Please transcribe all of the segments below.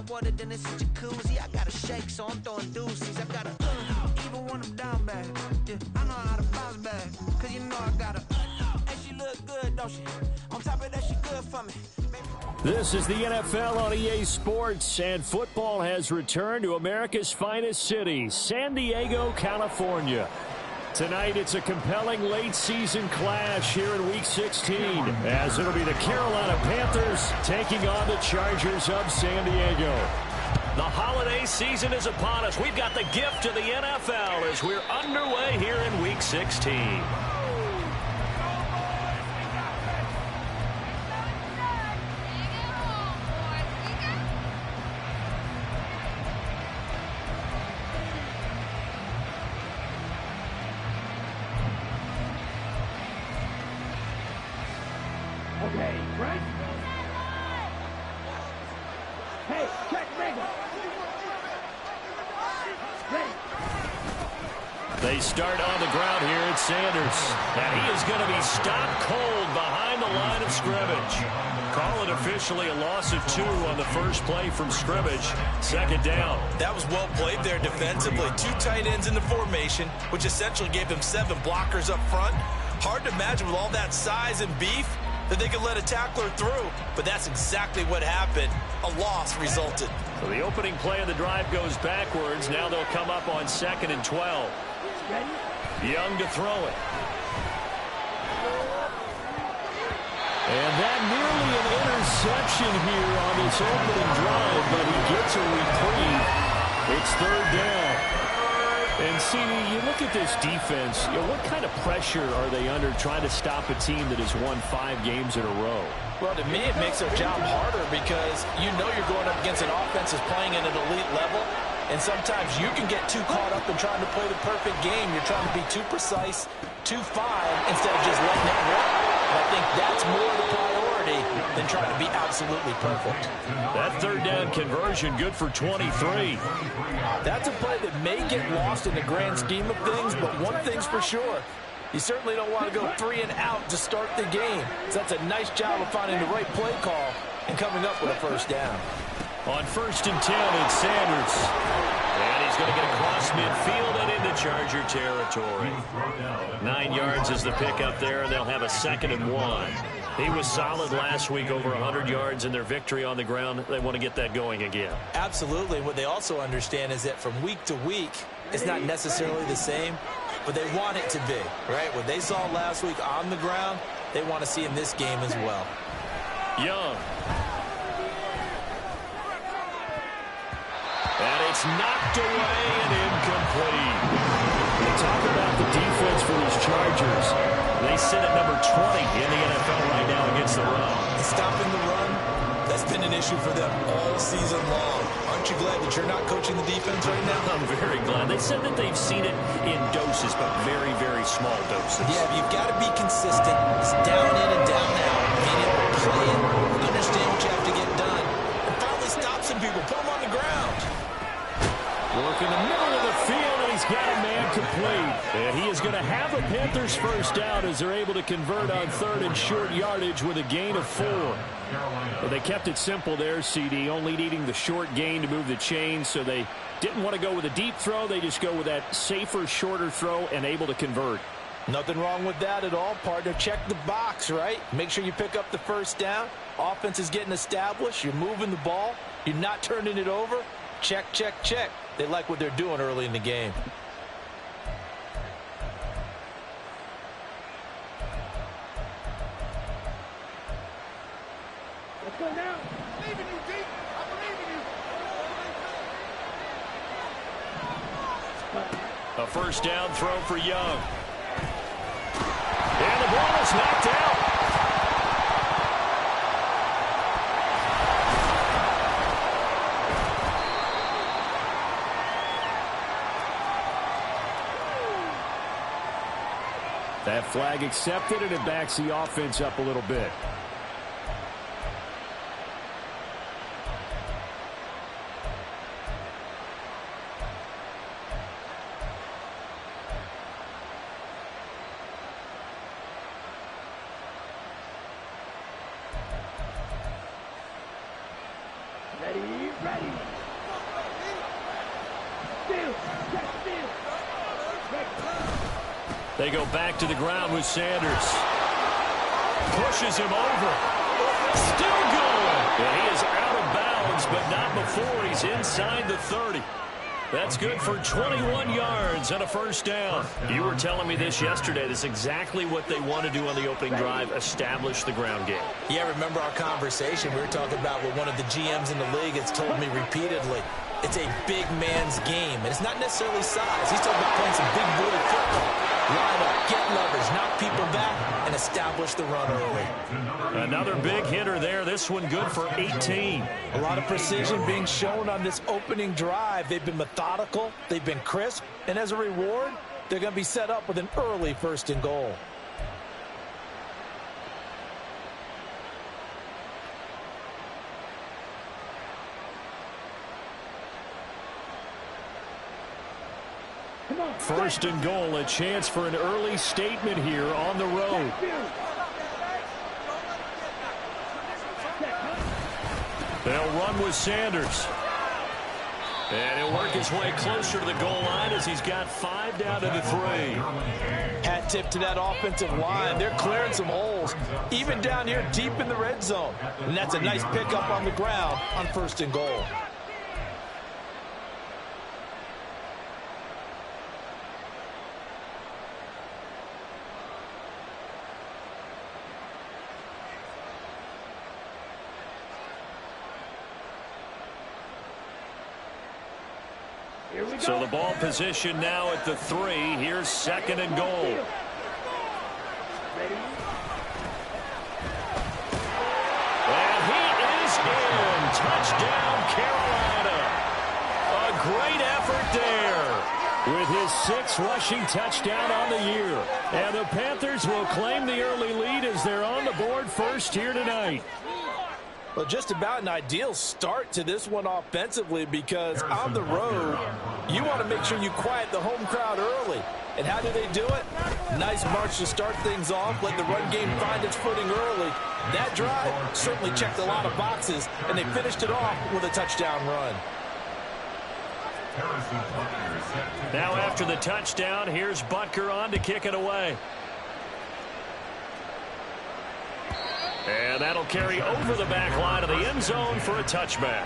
hot water, then it's a jacuzzi. I got a shake, so I'm throwing deuces. I got a even when I'm down bad. Yeah, I know how to bounce back, cause you know I got a and she look good, don't she? On top of that, she good for me. This is the NFL on EA Sports, and football has returned to America's finest city, San Diego, California. Tonight, it's a compelling late-season clash here in Week 16, as it'll be the Carolina Panthers taking on the Chargers of San Diego. The holiday season is upon us. We've got the gift of the NFL as we're underway here in Week 16. Okay, right? Hey, check ready. They start on the ground here at Sanders. And he is going to be stopped cold behind the line of scrimmage. Call it officially a loss of 2 on the first play from scrimmage. Second down. That was well played there defensively. 2 tight ends in the formation, which essentially gave them 7 blockers up front. Hard to imagine with all that size and beef that they could let a tackler through, but that's exactly what happened. A loss resulted. So the opening play of the drive goes backwards. Now they'll come up on 2nd and 12. Young to throw it. And that nearly an interception here on this opening drive, but he gets a reprieve. It's 3rd down. And, CD, you look at this defense, what kind of pressure are they under trying to stop a team that has won 5 games in a row? Well, to me, it makes their job harder because you know you're going up against an offense that's playing at an elite level, and sometimes you can get too caught up in trying to play the perfect game. You're trying to be too precise, too fine, instead of just letting it rip. And I think that's more the priority than trying to be absolutely perfect. That 3rd down conversion, good for 23. That's a play that may get lost in the grand scheme of things, but one thing's for sure. You certainly don't want to go 3 and out to start the game. So that's a nice job of finding the right play call and coming up with a 1st down. On 1st and 10, it's Sanders. And he's going to get across midfield and into Charger territory. 9 yards is the pickup there, and they'll have a 2nd and 1. He was solid last week, over 100 yards in their victory on the ground. They want to get that going again. Absolutely. What they also understand is that from week to week, it's not necessarily the same, but they want it to be, right? What they saw last week on the ground, they want to see in this game as well. Young. And it's knocked away and incomplete. They talk about the defense for these Chargers. They sit at number 20 in the NFL right now against the run. Stopping the run, that's been an issue for them all season long. Aren't you glad that you're not coaching the defense right now? I'm very glad. They said that they've seen it in doses, but very, very small doses. Yeah, you've got to be consistent. It's down in and down out. Being able to play it, understand what you have to get done, and finally stop some people, put them on the ground. Work in the middle of the field, and he's got a man complete. And he is going to have a Panthers 1st down as they're able to convert on 3rd and short yardage with a gain of 4. But they kept it simple there, CD, only needing the short gain to move the chains, so they didn't want to go with a deep throw. They just go with that safer, shorter throw and able to convert. Nothing wrong with that at all, partner. Check the box, right? Make sure you pick up the 1st down. Offense is getting established. You're moving the ball. You're not turning it over. Check, check, check. They like what they're doing early in the game. Let's go now. I believe in you, D. I believe in you. A 1st down throw for Young. And the ball is knocked out. That flag accepted, and it backs the offense up a little bit. Ready? Ready. Steal. Check steal. They go back to the ground with Sanders. Pushes him over. Still going. And he is out of bounds, but not before he's inside the 30. That's good for 21 yards and a first down. You were telling me this yesterday. This is exactly what they want to do on the opening drive, establish the ground game. Yeah, remember our conversation? We were talking about what one of the GMs in the league has told me repeatedly. It's a big man's game, and it's not necessarily size. He's talking about playing some big booty football. Line up, get leverage, knock people back, and establish the run early. Another big hitter there. This one good for 18. A lot of precision being shown on this opening drive. They've been methodical, they've been crisp, and as a reward, they're going to be set up with an early 1st and goal. First and goal, a chance for an early statement here on the road. They'll run with Sanders. And he'll work his way closer to the goal line as he's got 5 down to the 3. Hat tip to that offensive line. They're clearing some holes, even down here deep in the red zone. And that's a nice pickup on the ground on 1st and goal. So the ball position now at the 3. Here's 2nd and goal. And he is in. Touchdown, Carolina. A great effort there with his 6th rushing touchdown on the year. And the Panthers will claim the early lead as they're on the board first here tonight. Well, just about an ideal start to this one offensively, because on the road, you want to make sure you quiet the home crowd early. And how do they do it? Nice march to start things off. Let the run game find its footing early. That drive certainly checked a lot of boxes, and they finished it off with a touchdown run. Now after the touchdown, here's Butker on to kick it away. And that'll carry over the back line of the end zone for a touchback.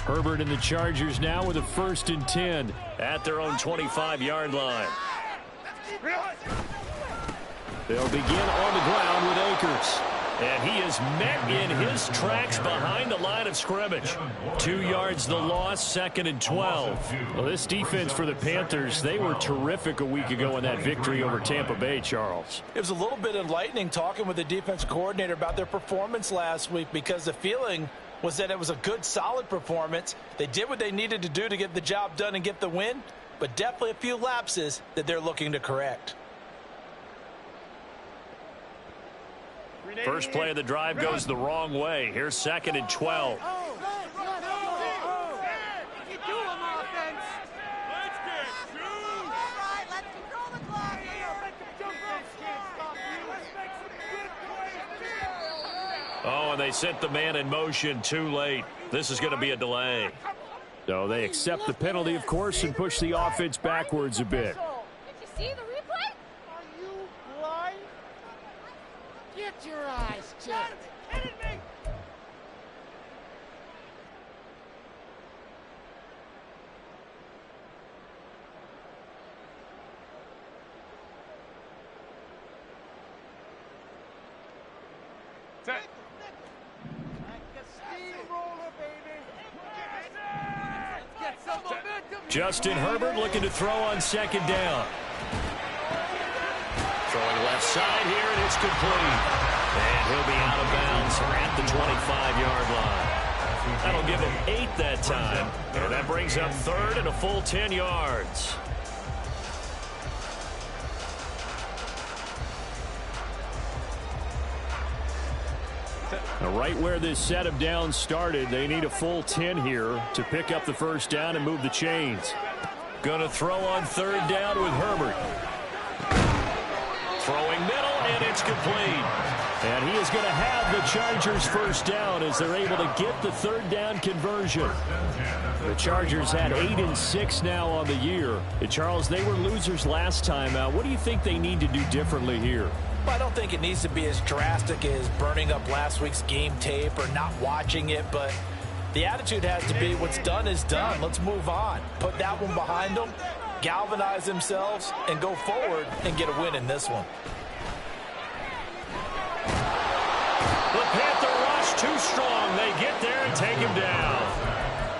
Herbert and the Chargers now with a 1st and 10 at their own 25-yard line. They'll begin on the ground with Akers. And he is met in his tracks behind the line of scrimmage. 2 yards the loss, 2nd and 12. Well, this defense for the Panthers, they were terrific a week ago in that victory over Tampa Bay, Charles. It was a little bit enlightening talking with the defense coordinator about their performance last week, because the feeling was that it was a good, solid performance. They did what they needed to do to get the job done and get the win, but definitely a few lapses that they're looking to correct. First play of the drive goes the wrong way. Here's 2nd and 12. Oh, and they sent the man in motion too late. This is going to be a delay. So they accept the penalty, of course, and push the offense backwards a bit. Did you see the replay? Are you blind? Get your eyes checked. Justin Herbert looking to throw on 2nd down. Throwing left side here, and it's complete. And he'll be out of bounds at the 25-yard line. That'll give him 8 that time. And that brings up 3rd and a full 10 yards. Now, right where this set of downs started, they need a full 10 here to pick up the first down and move the chains. Going to throw on third down with Herbert. Throwing middle, and it's complete. And he is going to have the Chargers first down as they're able to get the third down conversion. The Chargers had 8-6 now on the year. And Charles, they were losers last time out. What do you think they need to do differently here? Well, I don't think it needs to be as drastic as burning up last week's game tape or not watching it, but the attitude has to be what's done is done. Let's move on. Put that one behind them, galvanize themselves, and go forward and get a win in this one. The Panther rush too strong. They get there and take him down.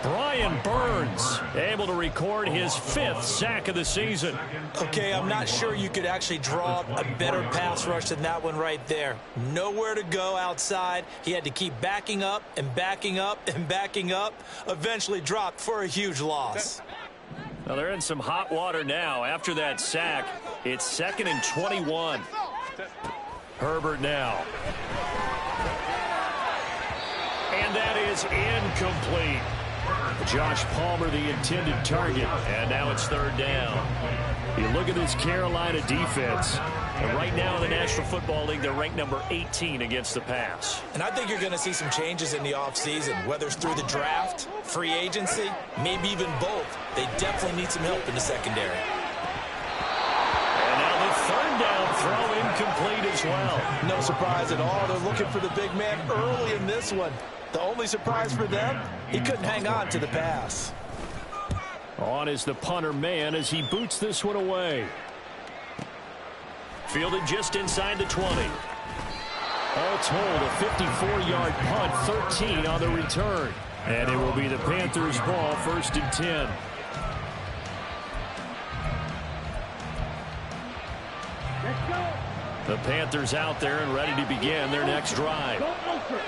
Brian Burns able to record his 5th sack of the season. Okay, I'm not sure you could actually draw a better pass rush than that one right there. Nowhere to go outside. He had to keep backing up and backing up and backing up. Eventually dropped for a huge loss. Well, they're in some hot water now. After that sack, it's 2nd and 21. Herbert now. And that is incomplete. Josh Palmer, the intended target, and now it's third down. You look at this Carolina defense, and right now in the National Football League, they're ranked number 18 against the pass. And I think you're going to see some changes in the offseason, whether it's through the draft, free agency, maybe even both. They definitely need some help in the secondary. And now the third down throw incomplete as well. No surprise at all. They're looking for the big man early in this one. The only surprise for them, he couldn't hang on to the pass. On is the punter man as he boots this one away. Fielded just inside the 20. All told, a 54-yard punt, 13 on the return. And it will be the Panthers' ball, 1st and 10. The Panthers out there and ready to begin their next drive.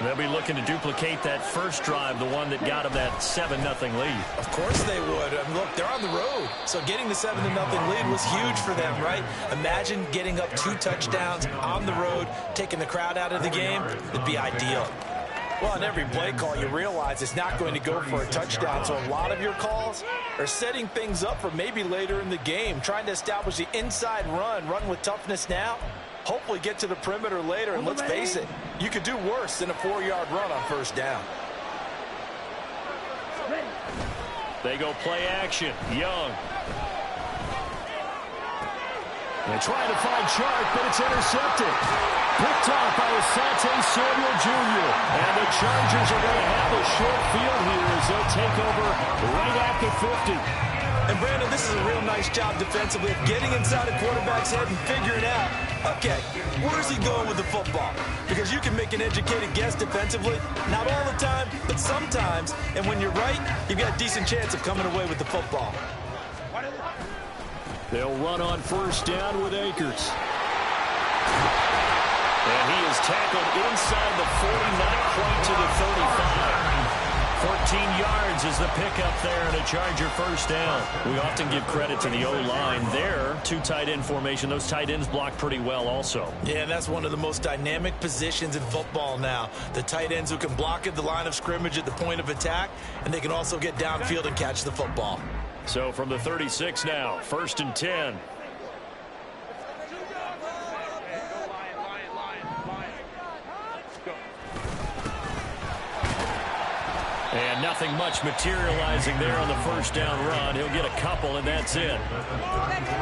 They'll be looking to duplicate that first drive, the one that got them that 7-0 lead. Of course they would. I mean, look, they're on the road. So getting the 7-0 lead was huge for them, right? Imagine getting up 2 touchdowns on the road, taking the crowd out of the game. It'd be ideal. Well, on every play call, you realize it's not going to go for a touchdown. So a lot of your calls are setting things up for maybe later in the game, trying to establish the inside run with toughness now. Hopefully get to the perimeter later, and let's face it, you could do worse than a 4-yard run on first down. They go play action. Young. They try to find Sharp, but it's intercepted. Picked off by Asante Samuel Jr. And the Chargers are going to have a short field here as they'll take over right at the 50. And, Brandon, this is a real nice job defensively of getting inside a quarterback's head and figuring out, okay, where's he going with the football? Because you can make an educated guess defensively, not all the time, but sometimes. And when you're right, you've got a decent chance of coming away with the football. They'll run on first down with Akers. And he is tackled inside the 49, quite to the 35. 14 yards is the pickup there and a Charger first down. We often give credit to the O-line there. 2 tight end formation. Those tight ends block pretty well also. Yeah, that's one of the most dynamic positions in football now. The tight ends who can block at the line of scrimmage at the point of attack, and they can also get downfield and catch the football. So from the 36 now, 1st and 10. And nothing much materializing there on the first down run. He'll get a couple, and that's it.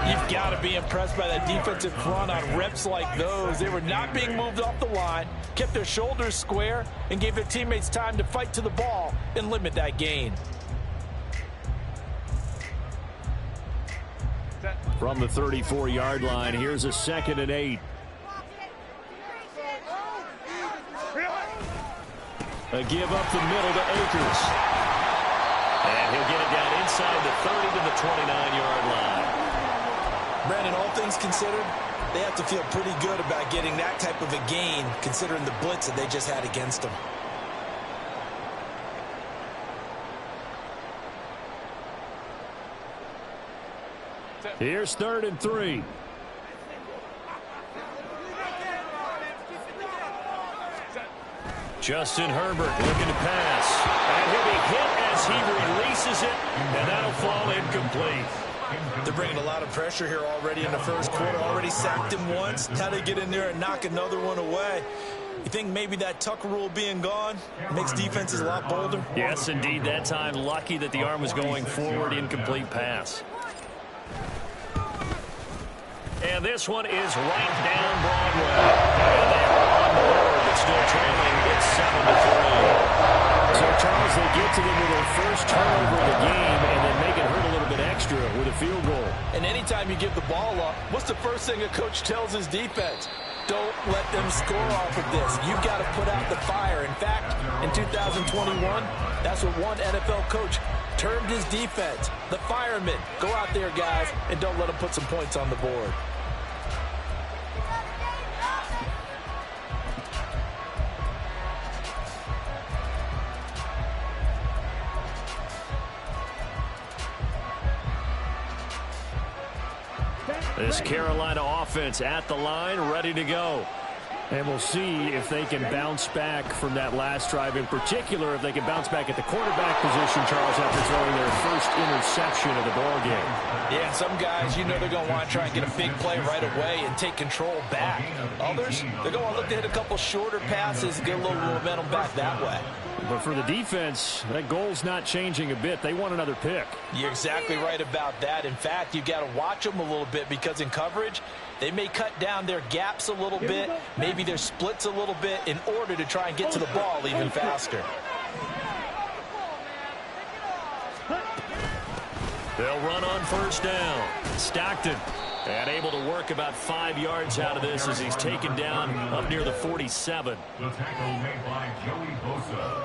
You've got to be impressed by that defensive front on reps like those. They were not being moved off the line, kept their shoulders square, and gave their teammates time to fight to the ball and limit that gain. From the 34-yard line, here's a 2nd and 8. A give up the middle to Akers. And he'll get it down inside the 30 to the 29-yard line. Brandon, all things considered, they have to feel pretty good about getting that type of a gain, considering the blitz that they just had against them. Here's 3rd and 3. Justin Herbert looking to pass. And he'll be hit as he releases it, and that'll fall incomplete. They're bringing a lot of pressure here already in the first quarter. Already sacked him once. Now they get in there and knock another one away. You think maybe that Tucker rule being gone makes defenses a lot bolder? Yes, indeed. That time, lucky that the arm was going forward. Incomplete pass. And this one is right down Broadway. And they are on board, but still trailing. It's 7-3. So, Charles, they get to them with their first turnover of the game and then make it hurt a little bit extra with a field goal. And anytime you give the ball up, what's the first thing a coach tells his defense? Don't let them score off of this. You've got to put out the fire. In fact, in 2021, that's what one NFL coach termed his defense. The firemen. Go out there, guys, and don't let them put some points on the board. This Carolina offense at the line, ready to go. And we'll see if they can bounce back from that last drive. In particular, if they can bounce back at the quarterback position, Charles, after throwing their first interception of the ball game. Yeah, some guys, you know they're going to want to try and get a big play right away and take control back. Others, they're going to look to hit a couple shorter passes, get a little momentum back that way. But for the defense, that goal's not changing a bit. They want another pick. You're exactly right about that. In fact, you've got to watch them a little bit because in coverage, they may cut down their gaps a little bit, maybe their splits a little bit in order to try and get to the ball even faster. They'll run on first down. Stockton. And able to work about 5 yards out of this as he's taken down up near the 47. The tackle made by Joey Bosa.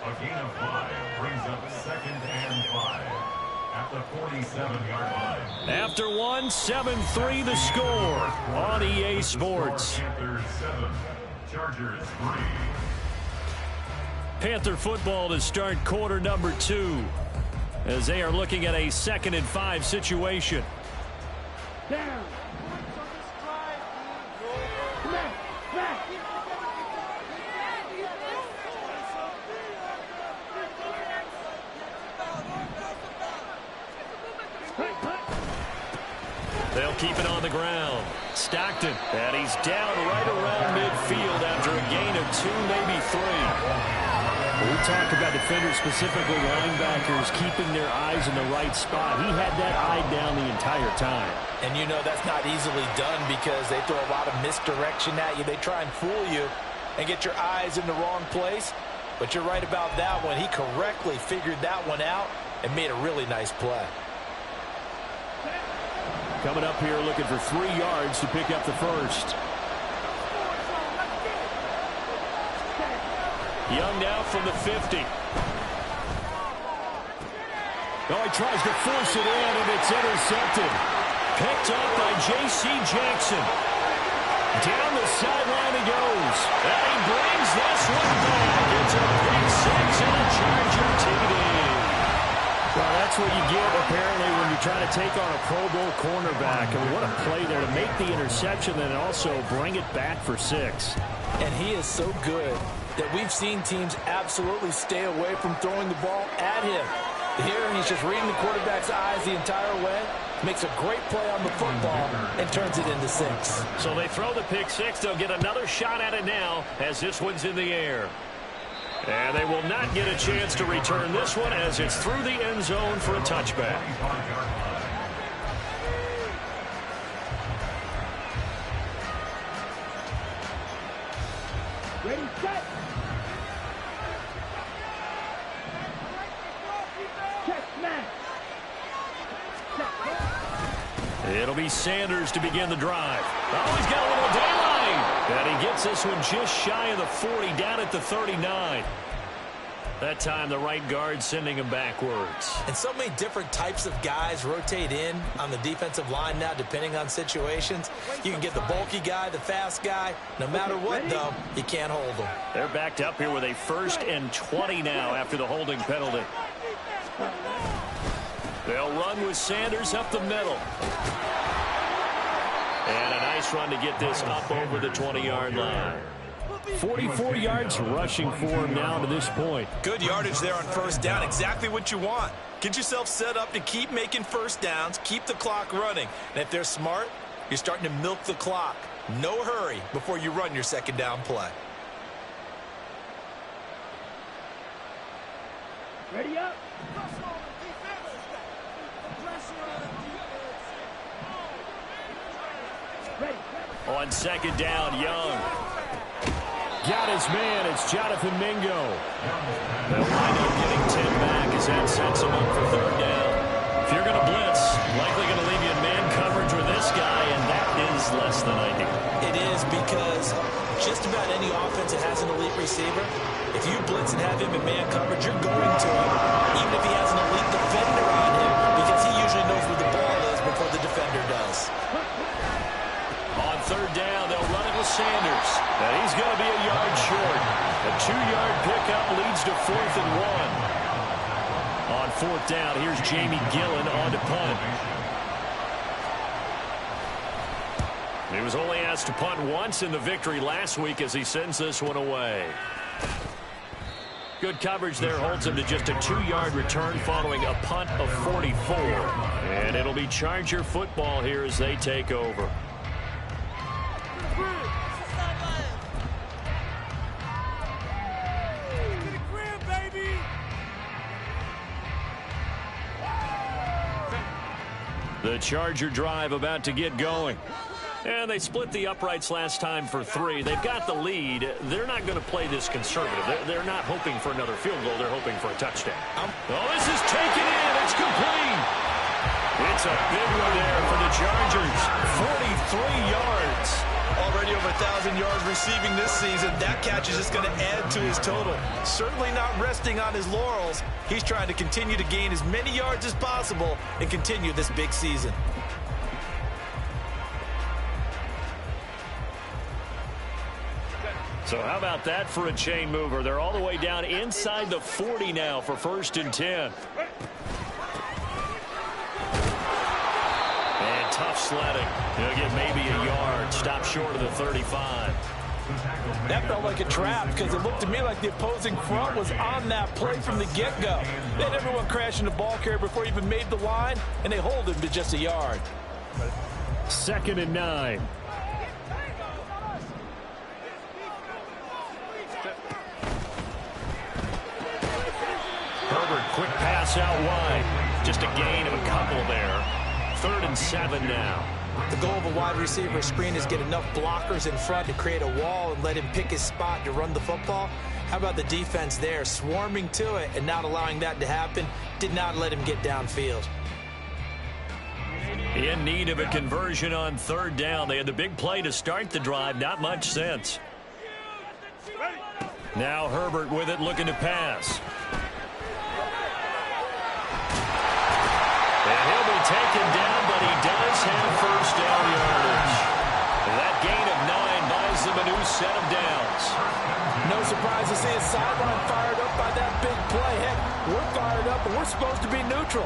A gain of 5 brings up 2nd and 5 at the 47-yard line. After 1, 7-3 the score on EA Sports. Panthers 7, Chargers 3. Panther football to start quarter number 2 as they are looking at a 2nd and 5 situation. Down. They'll keep it on the ground. Stockton, and he's down right around midfield after a gain of 2, maybe 3. We talk about defenders, specifically linebackers, keeping their eyes in the right spot. He had that eye down the entire time. And you know that's not easily done because they throw a lot of misdirection at you. They try and fool you and get your eyes in the wrong place. But you're right about that one. He correctly figured that one out and made a really nice play. Coming up here looking for 3 yards to pick up the first. Young now from the 50. Oh, he tries to force it in, and it's intercepted. Picked up by J.C. Jackson. Down the sideline he goes. And he brings this one back. It's a pick 6 and a Charger TD. Well, that's what you get, apparently, when you're trying to take on a Pro Bowl cornerback. I mean, what a play there to make the interception and also bring it back for 6. And he is so good that we've seen teams absolutely stay away from throwing the ball at him. Here, he's just reading the quarterback's eyes the entire way, makes a great play on the football, and turns it into 6. So they throw the pick 6. They'll get another shot at it now as this one's in the air. And they will not get a chance to return this one as it's through the end zone for a touchback. Ready, set. Check, man. It'll be Sanders to begin the drive. Oh, he's got a little daylight. And he gets this one just shy of the 40, down at the 39. That time, the right guard sending him backwards. And so many different types of guys rotate in on the defensive line now, depending on situations. You can get the bulky guy, the fast guy. No matter what, though, you can't hold them. They're backed up here with a 1st and 20 now after the holding penalty. They'll run with Sanders up the middle. And a nice run to get this up over the 20-yard line. 44 yards rushing for him now to this point. Good yardage there on first down. Exactly what you want. Get yourself set up to keep making first downs, keep the clock running. And if they're smart, you're starting to milk the clock. No hurry before you run your second down play. Ready up. On second down, Young. Got his man. It's Jonathan Mingo. They'll wind up getting 10 back as that sets him up for third down. If you're going to blitz, likely going to leave you in man coverage with this guy, and that is less than ideal. It is, because just about any offense that has an elite receiver, if you blitz and have him in man coverage, you're going to him, even if he has an elite defender on him, because he usually knows where the ball is before the defender does. On third down, they'll run it with Sanders. And he's going to be a yard short. A 2-yard pickup leads to 4th and 1. On fourth down, here's Jamie Gillen on to punt. He was only asked to punt once in the victory last week as he sends this one away. Good coverage there holds him to just a 2-yard return following a punt of 44. And it'll be Charger football here as they take over. The Charger drive about to get going. And they split the uprights last time for 3. They've got the lead. They're not going to play this conservative. They're not hoping for another field goal. They're hoping for a touchdown. Oh, this is taken in. It's complete. It's a big one there for the Chargers. 43 yards. Already over 1,000 yards receiving this season. That catch is just going to add to his total. Certainly not resting on his laurels. He's trying to continue to gain as many yards as possible and continue this big season. So how about that for a chain mover? They're all the way down inside the 40 now for 1st and 10. And tough sledding. He'll get maybe a yard. Stop short of the 35. That felt like a trap because it looked to me like the opposing front was on that play from the get-go. They had everyone crashing the ball carrier before he even made the line, and they hold him to just a yard. 2nd and 9. Herbert, quick pass out wide. Just a gain of a couple there. 3rd and 7 now. The goal of a wide receiver screen is get enough blockers in front to create a wall and let him pick his spot to run the football. How about the defense there, swarming to it and not allowing that to happen? Did not let him get downfield. In need of a conversion on 3rd down. They had the big play to start the drive. Not much sense. Now Herbert with it, looking to pass. And he'll be taken down, but he does have 1st down yardage. That gain of 9 buys them a new set of downs. No surprise to see his sideline fired up by that big play. Heck, we're fired up, and we're supposed to be neutral.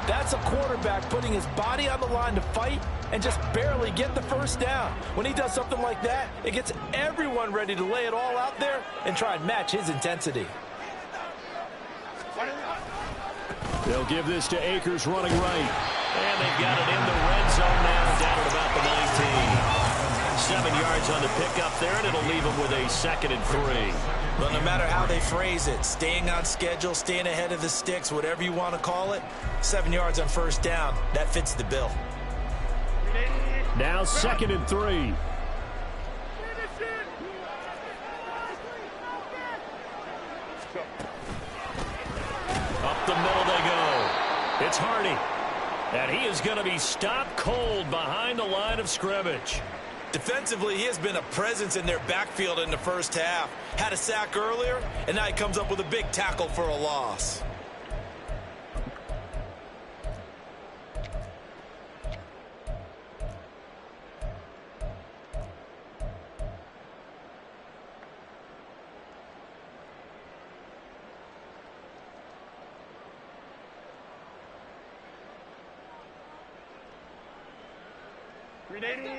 That's a quarterback putting his body on the line to fight and just barely get the 1st down. When he does something like that, it gets everyone ready to lay it all out there and try and match his intensity. They'll give this to Akers running right. And they've got it in the red zone now, down at about the 19. 7 yards on the pickup there, and it'll leave them with a 2nd and 3. But no matter how they phrase it, staying on schedule, staying ahead of the sticks, whatever you want to call it, 7 yards on 1st down, that fits the bill. Now 2nd and 3. Up the middle they go. It's Hardy. And he is going to be stopped cold behind the line of scrimmage. Defensively, he has been a presence in their backfield in the 1st half. Had a sack earlier, and now he comes up with a big tackle for a loss.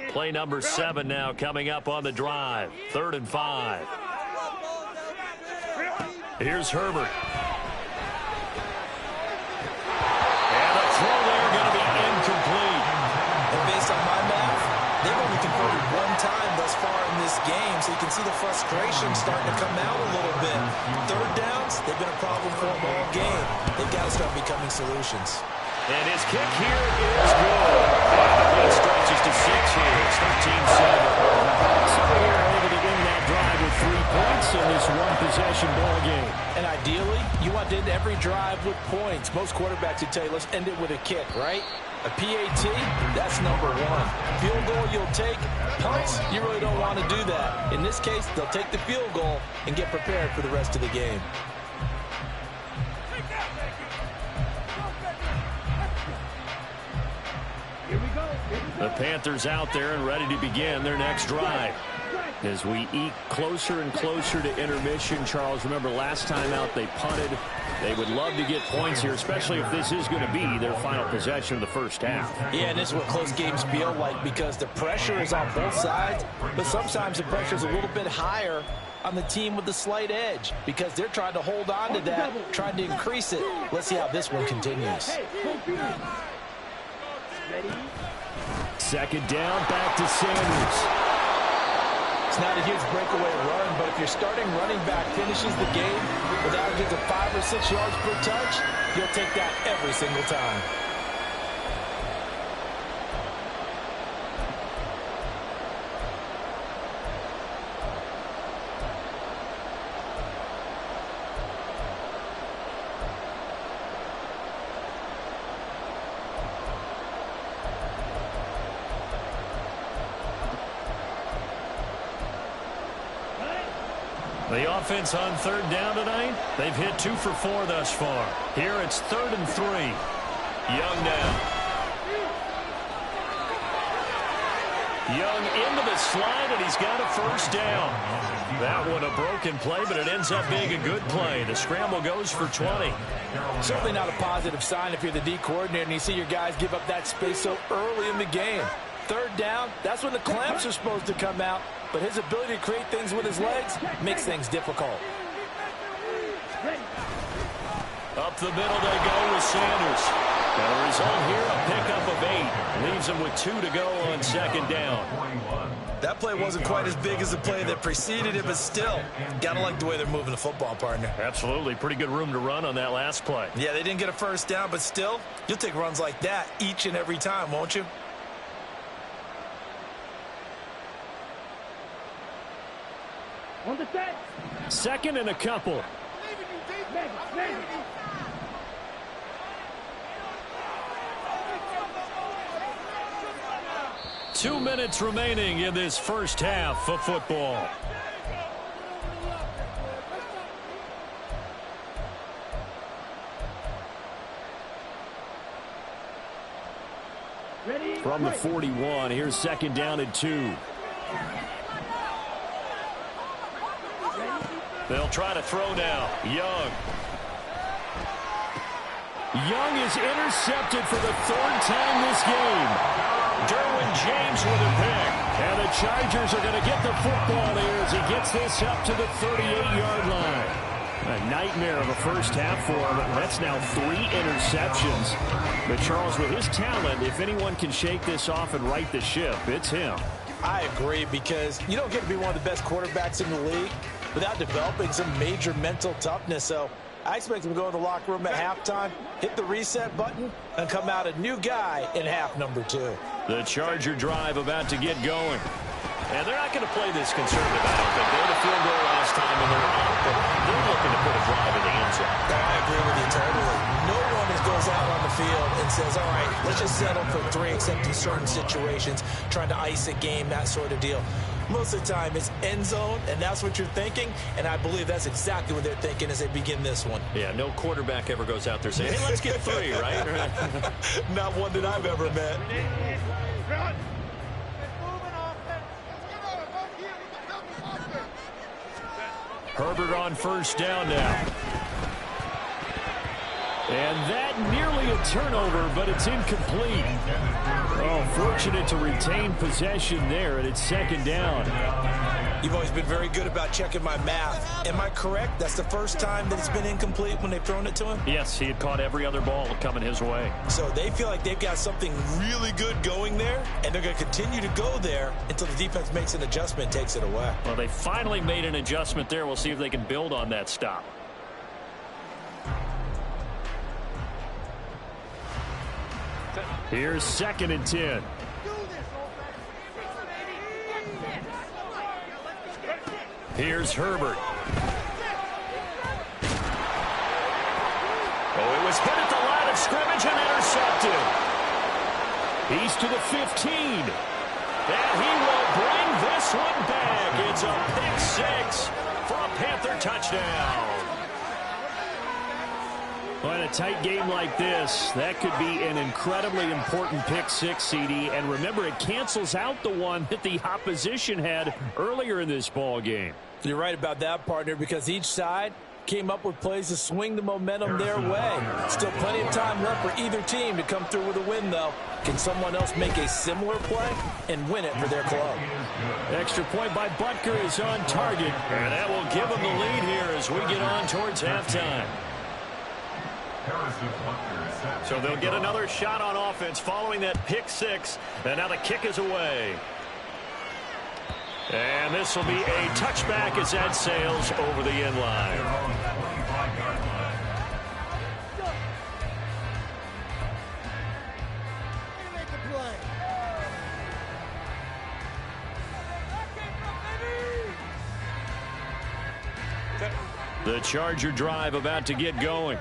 Play number 7 now coming up on the drive. 3rd and 5. Here's Herbert. And a throw there going to be incomplete. And based on my math, they've only converted one time thus far in this game, so you can see the frustration starting to come out a little bit. Third downs, they've been a problem for them all game. They've got to start becoming solutions. And his kick here is good. And the lead stretches to 6 here. It's 13-7. So they're able to end that drive with 3 points in this one-possession ball game. And ideally, you want to end every drive with points. Most quarterbacks would tell you, let's end it with a kick, right? A PAT, that's number 1. Field goal you'll take. Punts, you really don't want to do that. In this case, they'll take the field goal and get prepared for the rest of the game. The Panthers out there and ready to begin their next drive. As we eke closer and closer to intermission, Charles, remember last time out they punted. They would love to get points here, especially if this is going to be their final possession of the first half. Yeah, and this is what close games feel like because the pressure is on both sides, but sometimes the pressure is a little bit higher on the team with the slight edge because they're trying to hold on to that, trying to increase it. Let's see how this one continues. Second down, back to Sanders. It's not a huge breakaway run, but if your starting running back finishes the game with averages of 5 or 6 yards per touch, you'll take that every single time. The offense on third down tonight, they've hit 2 for 4 thus far. Here it's 3rd and 3. Young now. Young into the slide, and he's got a first down. That one a broken play, but it ends up being a good play. The scramble goes for 20. Certainly not a positive sign if you're the D coordinator and you see your guys give up that space so early in the game. Third down, that's when the clamps are supposed to come out, but his ability to create things with his legs makes things difficult. Up the middle they go with Sanders. And the result here, a pickup of 8. Leaves him with 2 to go on second down. That play wasn't quite as big as the play that preceded it, but still, gotta like the way they're moving the football, partner. Absolutely. Pretty good room to run on that last play. Yeah, they didn't get a first down, but still, you'll take runs like that each and every time, won't you? On the set. Second and a couple. 2 minutes remaining in this first half of football. From the 41, here's second down and 2. They'll try to throw now. Young. Young is intercepted for the 3rd time this game. Derwin James with a pick. And the Chargers are going to get the football here as he gets this up to the 38-yard line. A nightmare of a first half for him. That's now 3 interceptions. But Charles, with his talent, if anyone can shake this off and right the ship, it's him. I agree, because you don't get to be one of the best quarterbacks in the league without developing some major mental toughness. So I expect him to go in the locker room at halftime, hit the reset button, and come out a new guy in half number 2. The Charger drive about to get going. And they're not going to play this conservative, I don't think. They had a field goal last time, and they're out, but they're looking to put a drive in the end zone. I agree with you totally. No one goes out on the field and says, all right, let's just settle for 3, except in certain situations, trying to ice a game, that sort of deal. Most of the time, it's end zone, and that's what you're thinking, and I believe that's exactly what they're thinking as they begin this one. Yeah, no quarterback ever goes out there saying, hey, let's get 3, right? Not one that I've ever met. Herbert on first down now. And that nearly a turnover, but it's incomplete. Oh, fortunate to retain possession there, and it's second down. You've always been very good about checking my math. Am I correct? That's the first time that it's been incomplete when they've thrown it to him? Yes, he had caught every other ball coming his way. So they feel like they've got something really good going there, and they're going to continue to go there until the defense makes an adjustment and takes it away. Well, they finally made an adjustment there. We'll see if they can build on that stop. Here's 2nd and 10. Here's Herbert. Oh, it was hit at the line of scrimmage and intercepted. He's to the 15. And he will bring this one back. It's a pick-6 for a Panther touchdown. Well, in a tight game like this, that could be an incredibly important pick-6, CD. And remember, it cancels out the one that the opposition had earlier in this ball game. You're right about that, partner, because each side came up with plays to swing the momentum their way. Still plenty of time left for either team to come through with a win, though. Can someone else make a similar play and win it for their club? Extra point by Butker is on target, and that will give them the lead here as we get on towards halftime. So they'll get another shot on offense following that pick-6, and now the kick is away. And this will be a touchback as that sails over the end line. The Charger drive about to get going.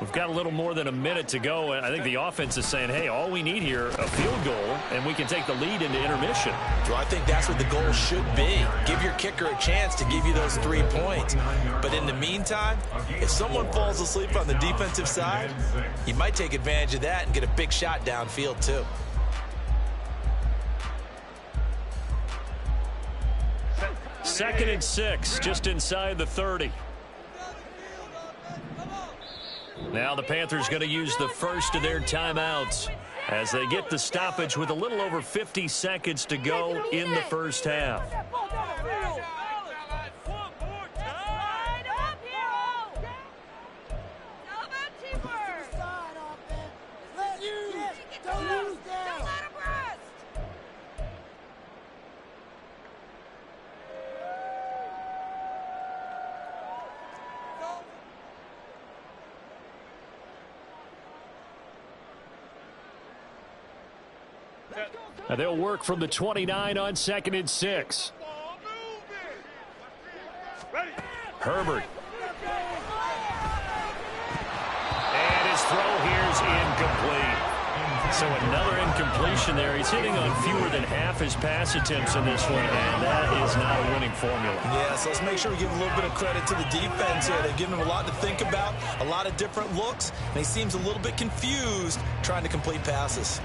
We've got a little more than a minute to go, and I think the offense is saying, hey, all we need here, a field goal, and we can take the lead into intermission. So I think that's what the goal should be. Give your kicker a chance to give you those 3 points. But in the meantime, if someone falls asleep on the defensive side, you might take advantage of that and get a big shot downfield too. Second and 6, just inside the 30. Now the Panthers going to use the first of their timeouts as they get the stoppage with a little over 50 seconds to go in the first half. And they'll work from the 29 on 2nd and 6. Herbert. And his throw here's incomplete. So another incompletion there. He's hitting on fewer than half his pass attempts in this one, and that is not a winning formula. Yeah, so let's make sure we give a little bit of credit to the defense here. They've given him a lot to think about, a lot of different looks, and he seems a little bit confused trying to complete passes.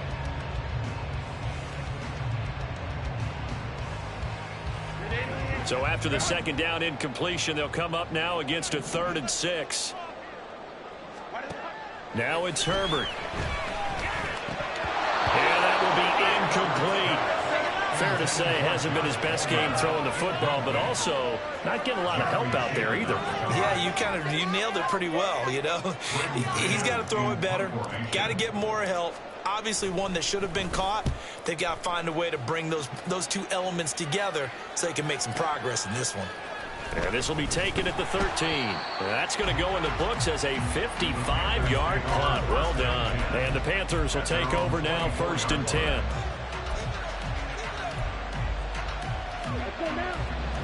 So after the second down incompletion, they'll come up now against a 3rd and 6. Now it's Herbert. And that will be incomplete. Fair to say, hasn't been his best game throwing the football, but also not getting a lot of help out there either. Yeah, you nailed it pretty well, you know. He's got to throw it better, got to get more help. Obviously one that should have been caught. They've got to find a way to bring those two elements together so they can make some progress in this one. And this will be taken at the 13. That's going to go in the books as a 55-yard punt. Well done. And the Panthers will take over now, 1st and 10.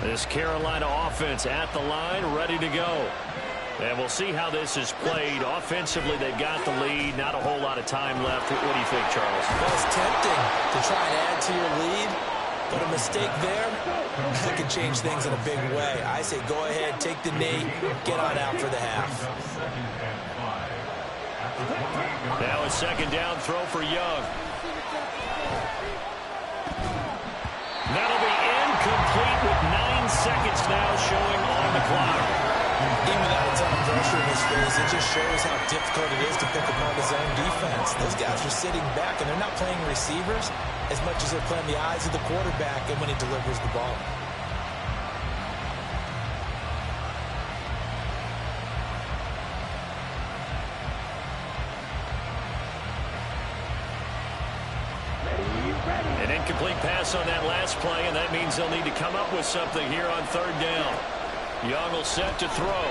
This Carolina offense at the line, ready to go. And we'll see how this is played. Offensively, they've got the lead. Not a whole lot of time left. What do you think, Charles? Well, it's tempting to try and add to your lead, but a mistake there, that could change things in a big way. I say go ahead, take the knee, get on out for the half. Now a 2nd down throw for Young. That'll be incomplete with 9 seconds now showing on the clock. Even without a ton of pressure in his face, it just shows how difficult it is to pick apart his own defense. Those guys are sitting back, and they're not playing receivers as much as they're playing the eyes of the quarterback and when he delivers the ball. incomplete pass on that last play, and that means they'll need to come up with something here on third down. Young will set to throw.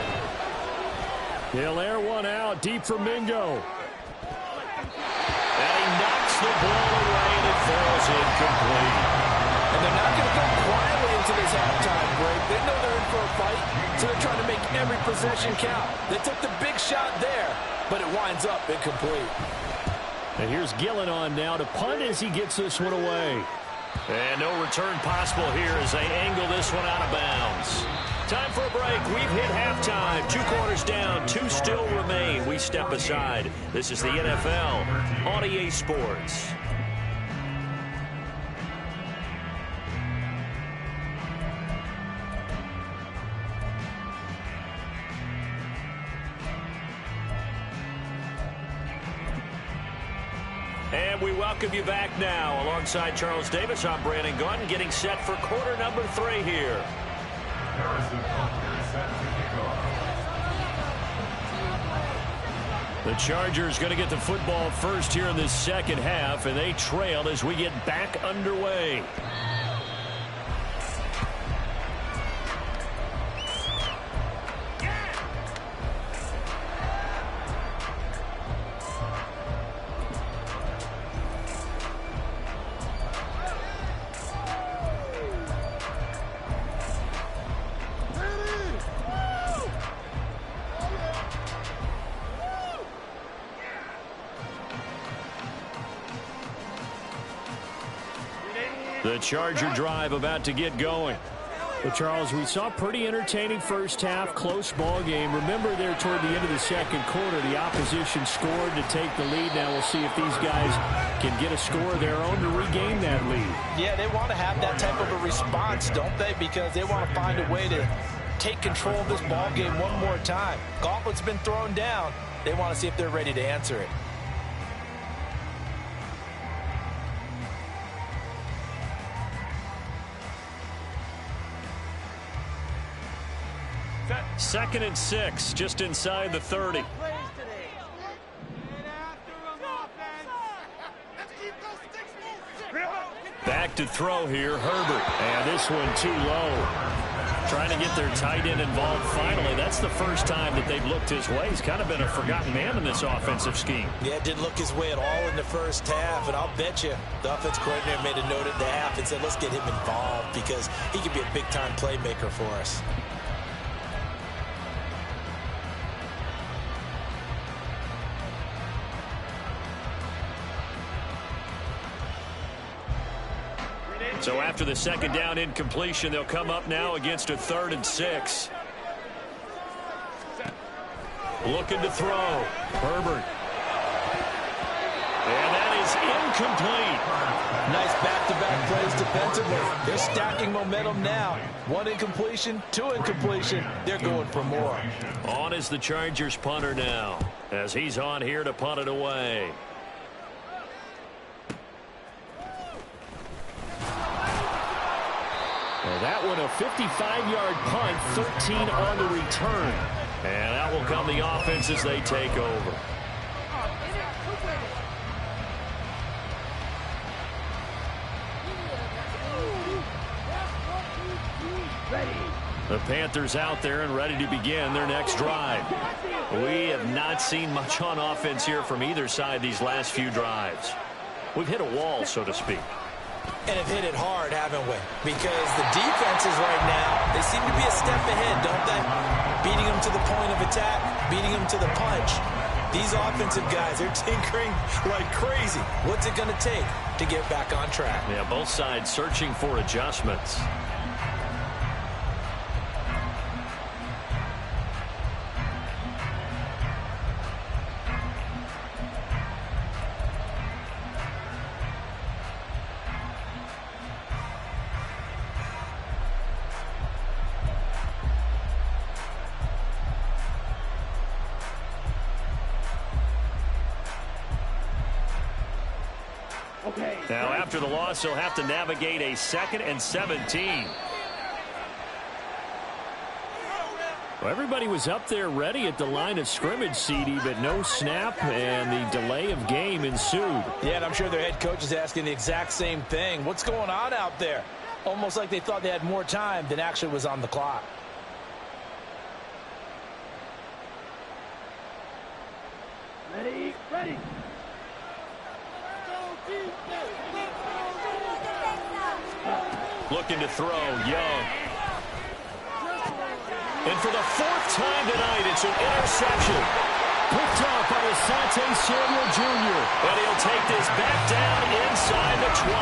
He'll air one out deep for Mingo. And he knocks the ball away, and it falls incomplete. And they're not going to go quietly into this halftime break. They know they're in for a fight, so they're trying to make every possession count. They took the big shot there, but it winds up incomplete. And here's Gillen on now to punt as he gets this one away. And no return possible here as they angle this one out of bounds. Time for a break. We've hit halftime. 2 quarters down. 2 still remain. We step aside. This is the NFL on EA Sports. And we welcome you back now. Alongside Charles Davis, I'm Brandon Gunn, getting set for quarter number 3 here. The Chargers going to get the football first here in this second half, and they trail as we get back underway. The Charger drive about to get going. Well, Charles, we saw a pretty entertaining first half, close ball game. Remember there toward the end of the second quarter, the opposition scored to take the lead. Now we'll see if these guys can get a score of their own to regain that lead. Yeah, they want to have that type of a response, don't they? Because they want to find a way to take control of this ball game one more time. Gauntlet's been thrown down. They want to see if they're ready to answer it. Second and 6, just inside the 30. Back to throw here, Herbert. And this one too low. Trying to get their tight end involved finally. That's the first time that they've looked his way. He's kind of been a forgotten man in this offensive scheme. Yeah, didn't look his way at all in the first half. And I'll bet you the offense coordinator made a note at the half and said, let's get him involved because he could be a big-time playmaker for us. So after the second down incompletion, they'll come up now against a 3rd and 6. Looking to throw. Herbert. And that is incomplete. Nice back-to-back plays defensively. They're stacking momentum now. 1 incompletion, 2 incompletion. They're going for more. On is the Chargers punter now, as he's on here to punt it away. That one a 55-yard punt, 13 on the return. And that will come the offense as they take over. The Panthers out there and ready to begin their next drive. We have not seen much on offense here from either side these last few drives. We've hit a wall, so to speak. And have hit it hard, haven't we? Because the defenses right now, they seem to be a step ahead, don't they? Beating them to the point of attack, beating them to the punch. These offensive guys are tinkering like crazy. What's it going to take to get back on track? Yeah, both sides searching for adjustments. Now, after the loss, he'll have to navigate a 2nd and 17. Well, everybody was up there ready at the line of scrimmage, CD, but no snap, and the delay of game ensued. Yeah, and I'm sure their head coach is asking the exact same thing. What's going on out there? Almost like they thought they had more time than actually was on the clock. Ready, ready. Looking to throw, Young. And for the fourth time tonight, it's an interception. Picked off by Asante Samuel Jr. And he'll take this back down inside the 20.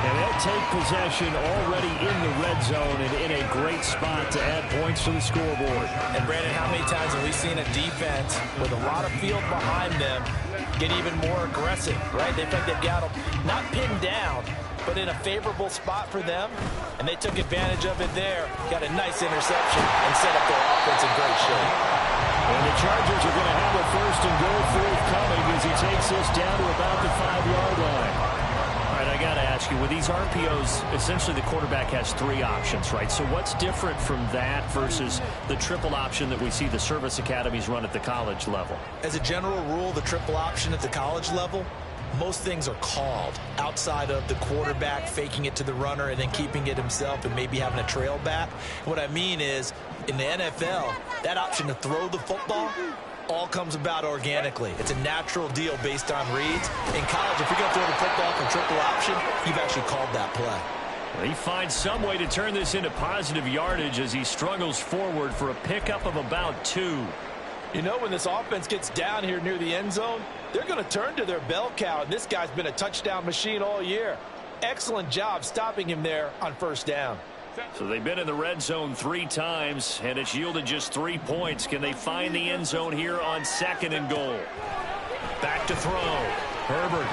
And they'll take possession already in the red zone and in a great spot to add points to the scoreboard. And, Brandon, how many times have we seen a defense with a lot of field behind them get even more aggressive, right? They think they've got them not pinned down, but in a favorable spot for them, and they took advantage of it there. Got a nice interception and set up their offense in great shape. And the Chargers are going to have a first and goal forthcoming as he takes this down to about the 5-yard line. All right, I got to ask you, with these RPOs, essentially the quarterback has 3 options, right? So what's different from that versus the triple option that we see the service academies run at the college level? As a general rule, the triple option at the college level, most things are called outside of the quarterback faking it to the runner and then keeping it himself and maybe having a trail back. What I mean is, in the NFL, that option to throw the football all comes about organically. It's a natural deal based on reads. In college, if you're going to throw the football from triple option, you've actually called that play. Well, he finds some way to turn this into positive yardage as he struggles forward for a pickup of about 2. You know, when this offense gets down here near the end zone, they're going to turn to their bell cow, and this guy's been a touchdown machine all year. Excellent job stopping him there on first down. So they've been in the red zone 3 times, and it's yielded just 3 points. Can they find the end zone here on 2nd and goal? Back to throw. Herbert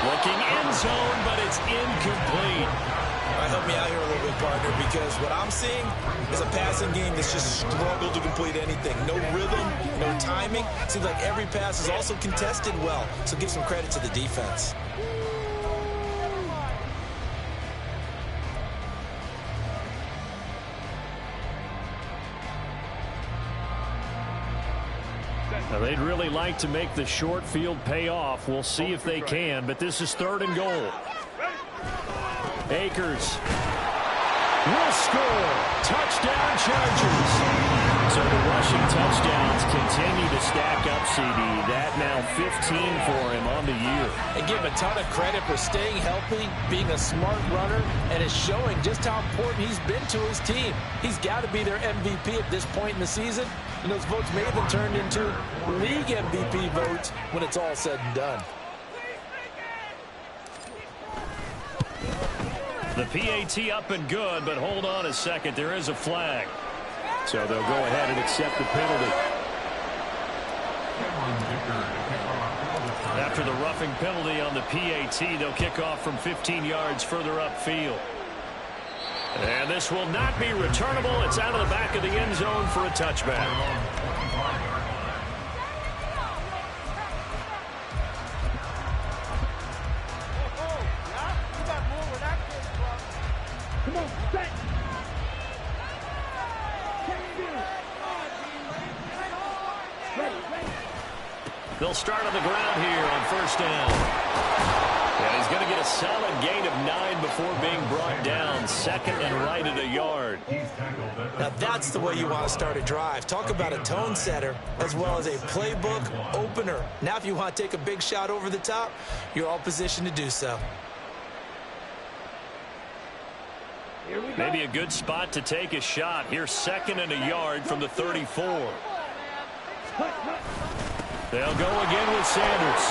looking end zone, but it's incomplete. All right, help me out here a little bit, partner, because what I'm seeing is a passing game that's just struggled to complete anything. No rhythm, no timing. Seems like every pass is also contested well, so give some credit to the defense. Now, they'd really like to make the short field pay off. We'll see if they can, but this is 3rd and goal. Akers will score. Touchdown, Chargers. So the rushing touchdowns continue to stack up, CD. That now 15 for him on the year. And give him a ton of credit for staying healthy, being a smart runner, and is showing just how important he's been to his team. He's got to be their MVP at this point in the season, and those votes may have been turned into league MVP votes when it's all said and done. The PAT up and good, but hold on a second. There is a flag. So they'll go ahead and accept the penalty. After the roughing penalty on the PAT, they'll kick off from 15 yards further upfield. And this will not be returnable. It's out of the back of the end zone for a touchback. They'll start on the ground here on first down. And he's going to get a solid gain of 9 before being brought down. 2nd and right at a yard. Now that's the way you want to start a drive. Talk about a tone setter as well as a playbook opener. Now if you want to take a big shot over the top, you're all positioned to do so. Maybe a good spot to take a shot. Here's 2nd and a yard from the 34. They'll go again with Sanders.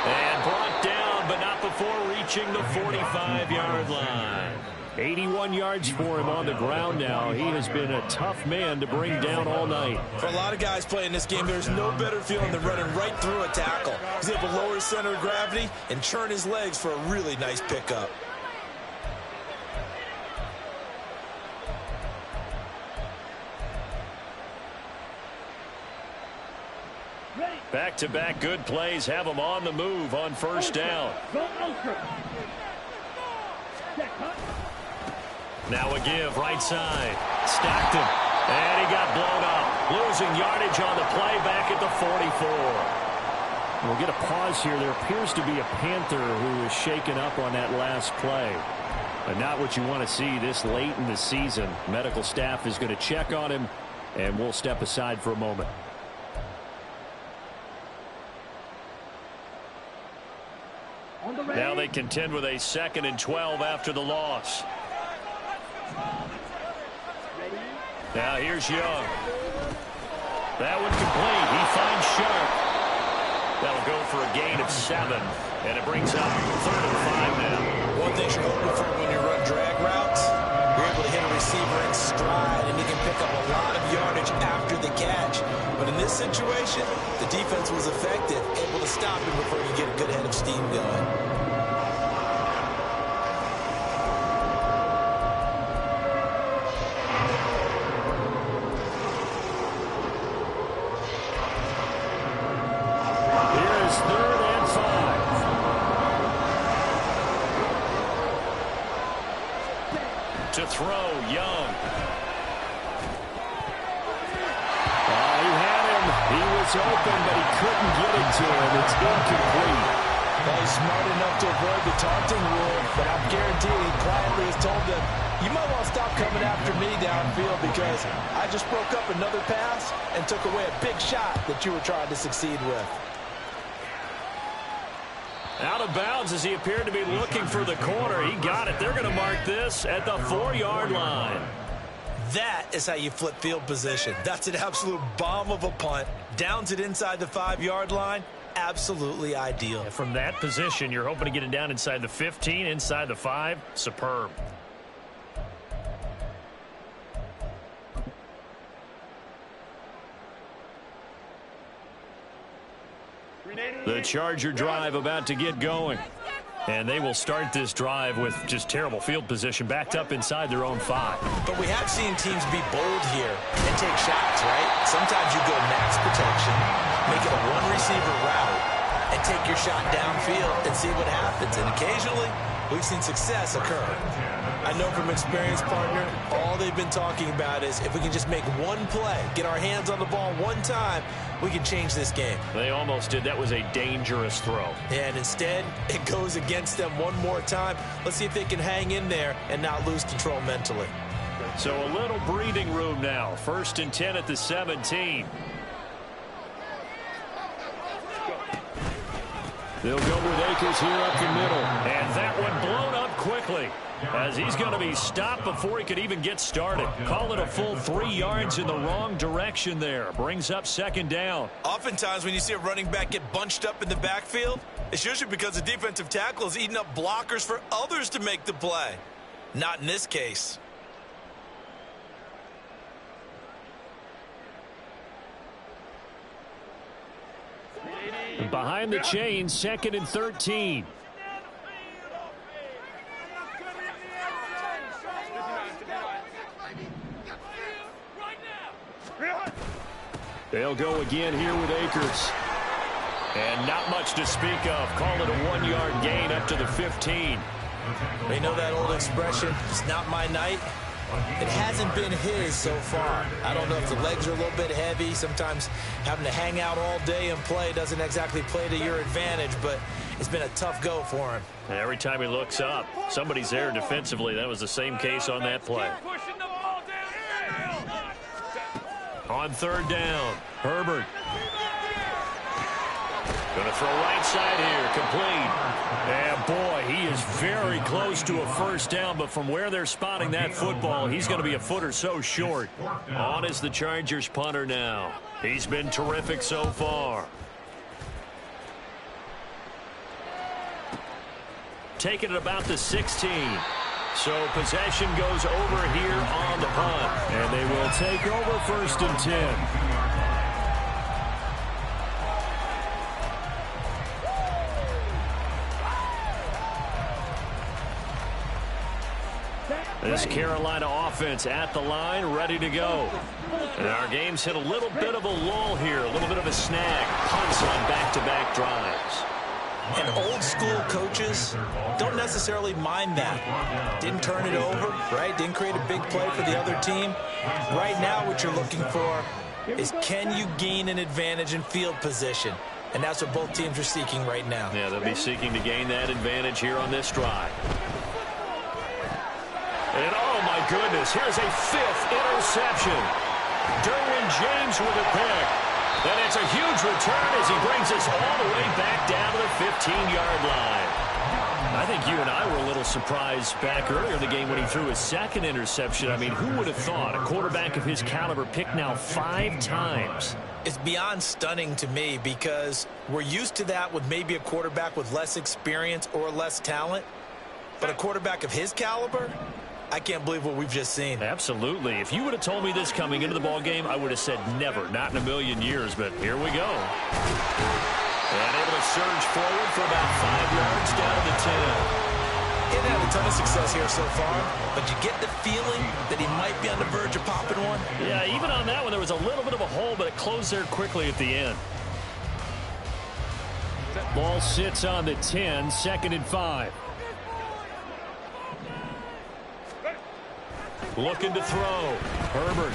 And brought down, but not before reaching the 45-yard line. 81 yards for him on the ground now. He has been a tough man to bring down all night. For a lot of guys playing this game, there's no better feeling than running right through a tackle. He's able to lower his center of gravity and churn his legs for a really nice pickup. Back-to-back good plays have him on the move on first down. Now a give, right side. Stacked him. And he got blown up. Losing yardage on the play back at the 44. We'll get a pause here. There appears to be a Panther who is shaken up on that last play. But not what you want to see this late in the season. Medical staff is going to check on him, and we'll step aside for a moment. Now they contend with a 2nd and 12 after the loss. Now here's Young. That one complete. He finds Sharp. That'll go for a gain of 7. And it brings up 3rd and 5 now. One thing you're hoping for when you run drag routes, you're able to hit a receiver in stride, and he can pick up a lot of yardage after the catch. But in this situation, the defense was effective, able to stop him before you get a good head of steam going. To throw, Young. He had him. He was open, but he couldn't get it to him. It's incomplete. Well, he's smart enough to avoid the taunting rule, but I'm guaranteed he quietly has told them, you might want to stop coming after me downfield because I just broke up another pass and took away a big shot that you were trying to succeed with. Out of bounds as he appeared to be looking for the corner. He got it. They're going to mark this at the 4-yard line. That is how you flip field position. That's an absolute bomb of a punt. Downs it inside the 5-yard line. Absolutely ideal. From that position, you're hoping to get it down inside the 15, inside the 5. Superb. The Charger drive about to get going. And they will start this drive with just terrible field position backed up inside their own 5. But we have seen teams be bold here and take shots, right? Sometimes you go max protection, make it a one-receiver route, and take your shot downfield and see what happens. And occasionally, we've seen success occur. I know from experience, partner, all they've been talking about is if we can just make one play, get our hands on the ball one time, we can change this game. They almost did. That was a dangerous throw. And instead, it goes against them one more time. Let's see if they can hang in there and not lose control mentally. So a little breathing room now. 1st and 10 at the 17. They'll go with Akers here up the middle. And that one blown up quickly as he's going to be stopped before he could even get started. Call it a full 3 yards in the wrong direction there. Brings up 2nd down. Oftentimes when you see a running back get bunched up in the backfield, it's usually because the defensive tackle is eating up blockers for others to make the play. Not in this case. Behind the chains, 2nd and 13. They'll go again here with Akers. And not much to speak of. Call it a 1-yard gain up to the 15. They know that old expression, it's not my night. It hasn't been his so far. I don't know if the legs are a little bit heavy. Sometimes having to hang out all day and play doesn't exactly play to your advantage, but it's been a tough go for him. Every time he looks up, somebody's there defensively. That was the same case on that play. On 3rd down, Herbert. Going to throw right side here, complete. And boy, he is very close to a 1st down, but from where they're spotting that football, he's going to be a foot or so short. On is the Chargers punter now. He's been terrific so far. Taking it about the 16. So possession goes over here on the punt. And they will take over 1st and 10. This Carolina offense at the line, ready to go. And our game's hit a little bit of a lull here, a little bit of a snag. Punts on back-to-back drives. And old school coaches don't necessarily mind that. Didn't turn it over, right? Didn't create a big play for the other team. Right now what you're looking for is, can you gain an advantage in field position? And that's what both teams are seeking right now. Yeah, they'll be seeking to gain that advantage here on this drive. And oh my goodness, here's a 5th interception. Derwin James with a pick. And it's a huge return as he brings us all the way back down to the 15-yard line. I think you and I were a little surprised back earlier in the game when he threw his 2nd interception. I mean, who would have thought a quarterback of his caliber picked now 5 times? It's beyond stunning to me because we're used to that with maybe a quarterback with less experience or less talent. But a quarterback of his caliber, I can't believe what we've just seen. Absolutely. If you would have told me this coming into the ball game, I would have said never, not in a million years. But here we go. And able to surge forward for about 5 yards down to the 10. He hasn't had a ton of success here so far, but you get the feeling that he might be on the verge of popping one. Yeah, even on that one, there was a little bit of a hole, but it closed there quickly at the end. Ball sits on the 10, 2nd and 5. Looking to throw. Herbert.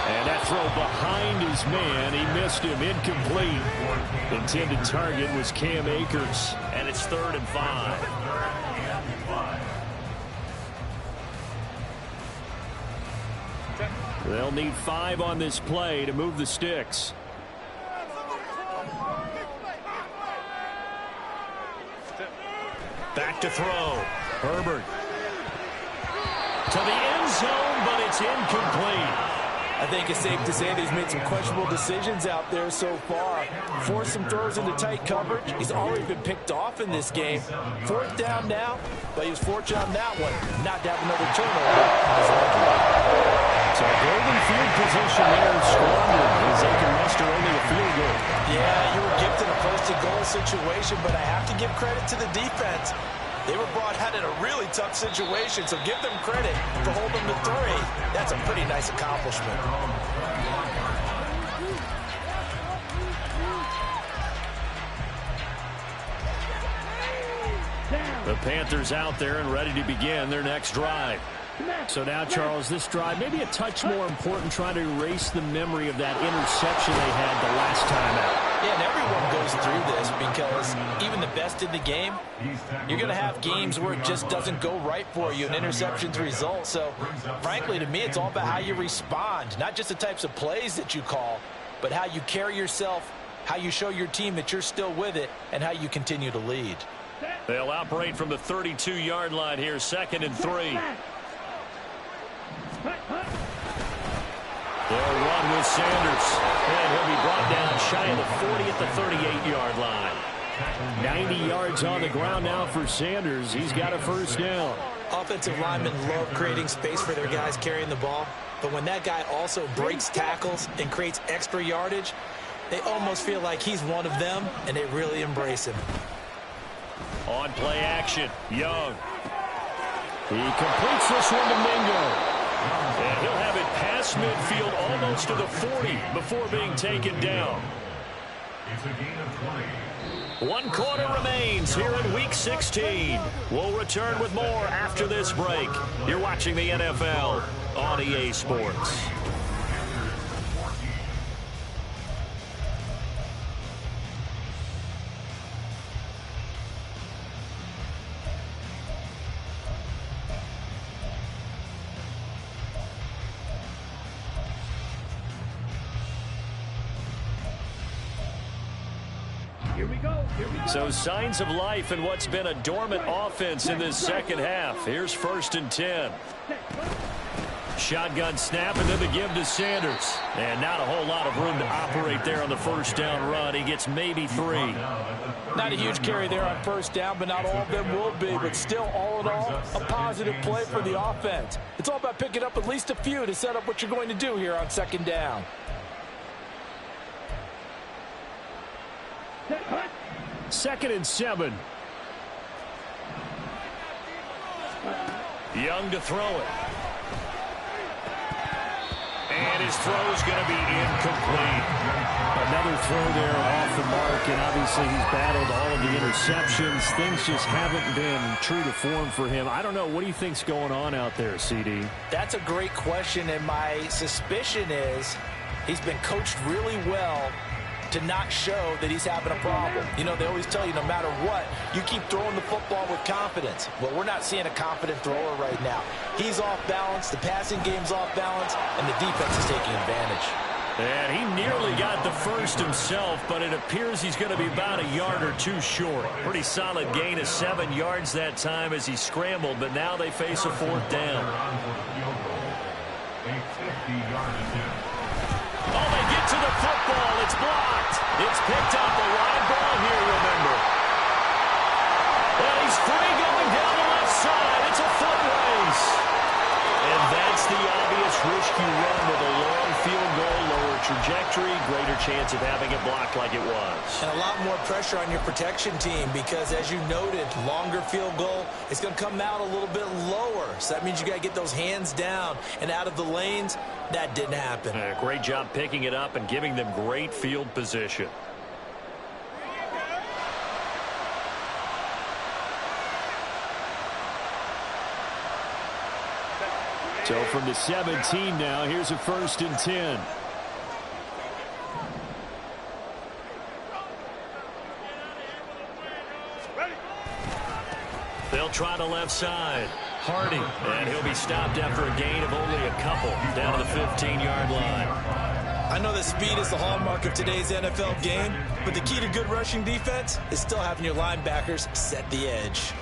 And that throw behind his man. He missed him. Incomplete. Intended target was Cam Akers. And it's 3rd and 5. They'll need 5 on this play to move the sticks. Back to throw. Herbert. To the end zone, but it's incomplete. I think it's safe to say that he's made some questionable decisions out there so far. Forced some throws into tight coverage. He's already been picked off in this game. 4th down now, but he was fortunate on that one not to have another turnover. So golden field position there squandered as they can muster only a field goal. Yeah, you were gifted a first-to-goal situation, but I have to give credit to the defense. They were brought out in a really tough situation, so give them credit for holding them to 3. That's a pretty nice accomplishment. The Panthers out there and ready to begin their next drive. So now, Charles, this drive may be a touch more important, trying to erase the memory of that interception they had the last time out. Yeah, and everyone goes through this because even the best in the game, you're going to have games where it just doesn't go right for you, and interceptions result. So, frankly, to me, it's all about how you respond, not just the types of plays that you call, but how you carry yourself, how you show your team that you're still with it, and how you continue to lead. They'll operate from the 32-yard line here, 2nd and 3. They'll run with Sanders. And he'll be brought down shy of the 40 at the 38-yard line. 90 yards on the ground now for Sanders. He's got a 1st down. Offensive linemen love creating space for their guys carrying the ball. But when that guy also breaks tackles and creates extra yardage, they almost feel like he's one of them, and they really embrace him. On play action, Young. He completes this one to Mingo. And he'll have it past midfield almost to the 40 before being taken down. It's a gain of 20. 1 quarter remains here in Week 16. We'll return with more after this break. You're watching the NFL on EA Sports. So signs of life in what's been a dormant offense in this second half. Here's 1st and 10. Shotgun snap and then the give to Sanders. And not a whole lot of room to operate there on the 1st down run. He gets maybe 3. Not a huge carry there on 1st down, but not all of them will be. But still, all in all, a positive play for the offense. It's all about picking up at least a few to set up what you're going to do here on 2nd down. Second and 7. Young to throw it. And And his throw is going to be incomplete. Another throw there off the mark, and obviously he's battled all of the interceptions. Things just haven't been true to form for him. I don't know. What do you think's going on out there, CD? That's a great question, and my suspicion is he's been coached really well to not show that he's having a problem. You know, they always tell you no matter what, you keep throwing the football with confidence. Well, we're not seeing a confident thrower right now. He's off balance, the passing game's off balance, and the defense is taking advantage. And he nearly got the first himself, but it appears he's going to be about a yard or two short. Pretty solid gain of 7 yards that time as he scrambled, but now they face a 4th down. Oh, they get to the football. It's blocked. It's picked up. A wide ball here, remember. And he's free going down the left side. It's a foot race. And that's the obvious risky run with a long field goal, lower trajectory, greater chance of having it blocked like it was. And a lot more pressure on your protection team because, as you noted, longer field goal, it's going to come out a little bit lower. So that means you got to get those hands down and out of the lanes. That didn't happen. Great job picking it up and giving them great field position. So from the 17 now, here's a 1st and 10. They'll try the left side. Hardy, and he'll be stopped after a gain of only a couple down to the 15-yard line. I know that speed is the hallmark of today's NFL game, but the key to good rushing defense is still having your linebackers set the edge.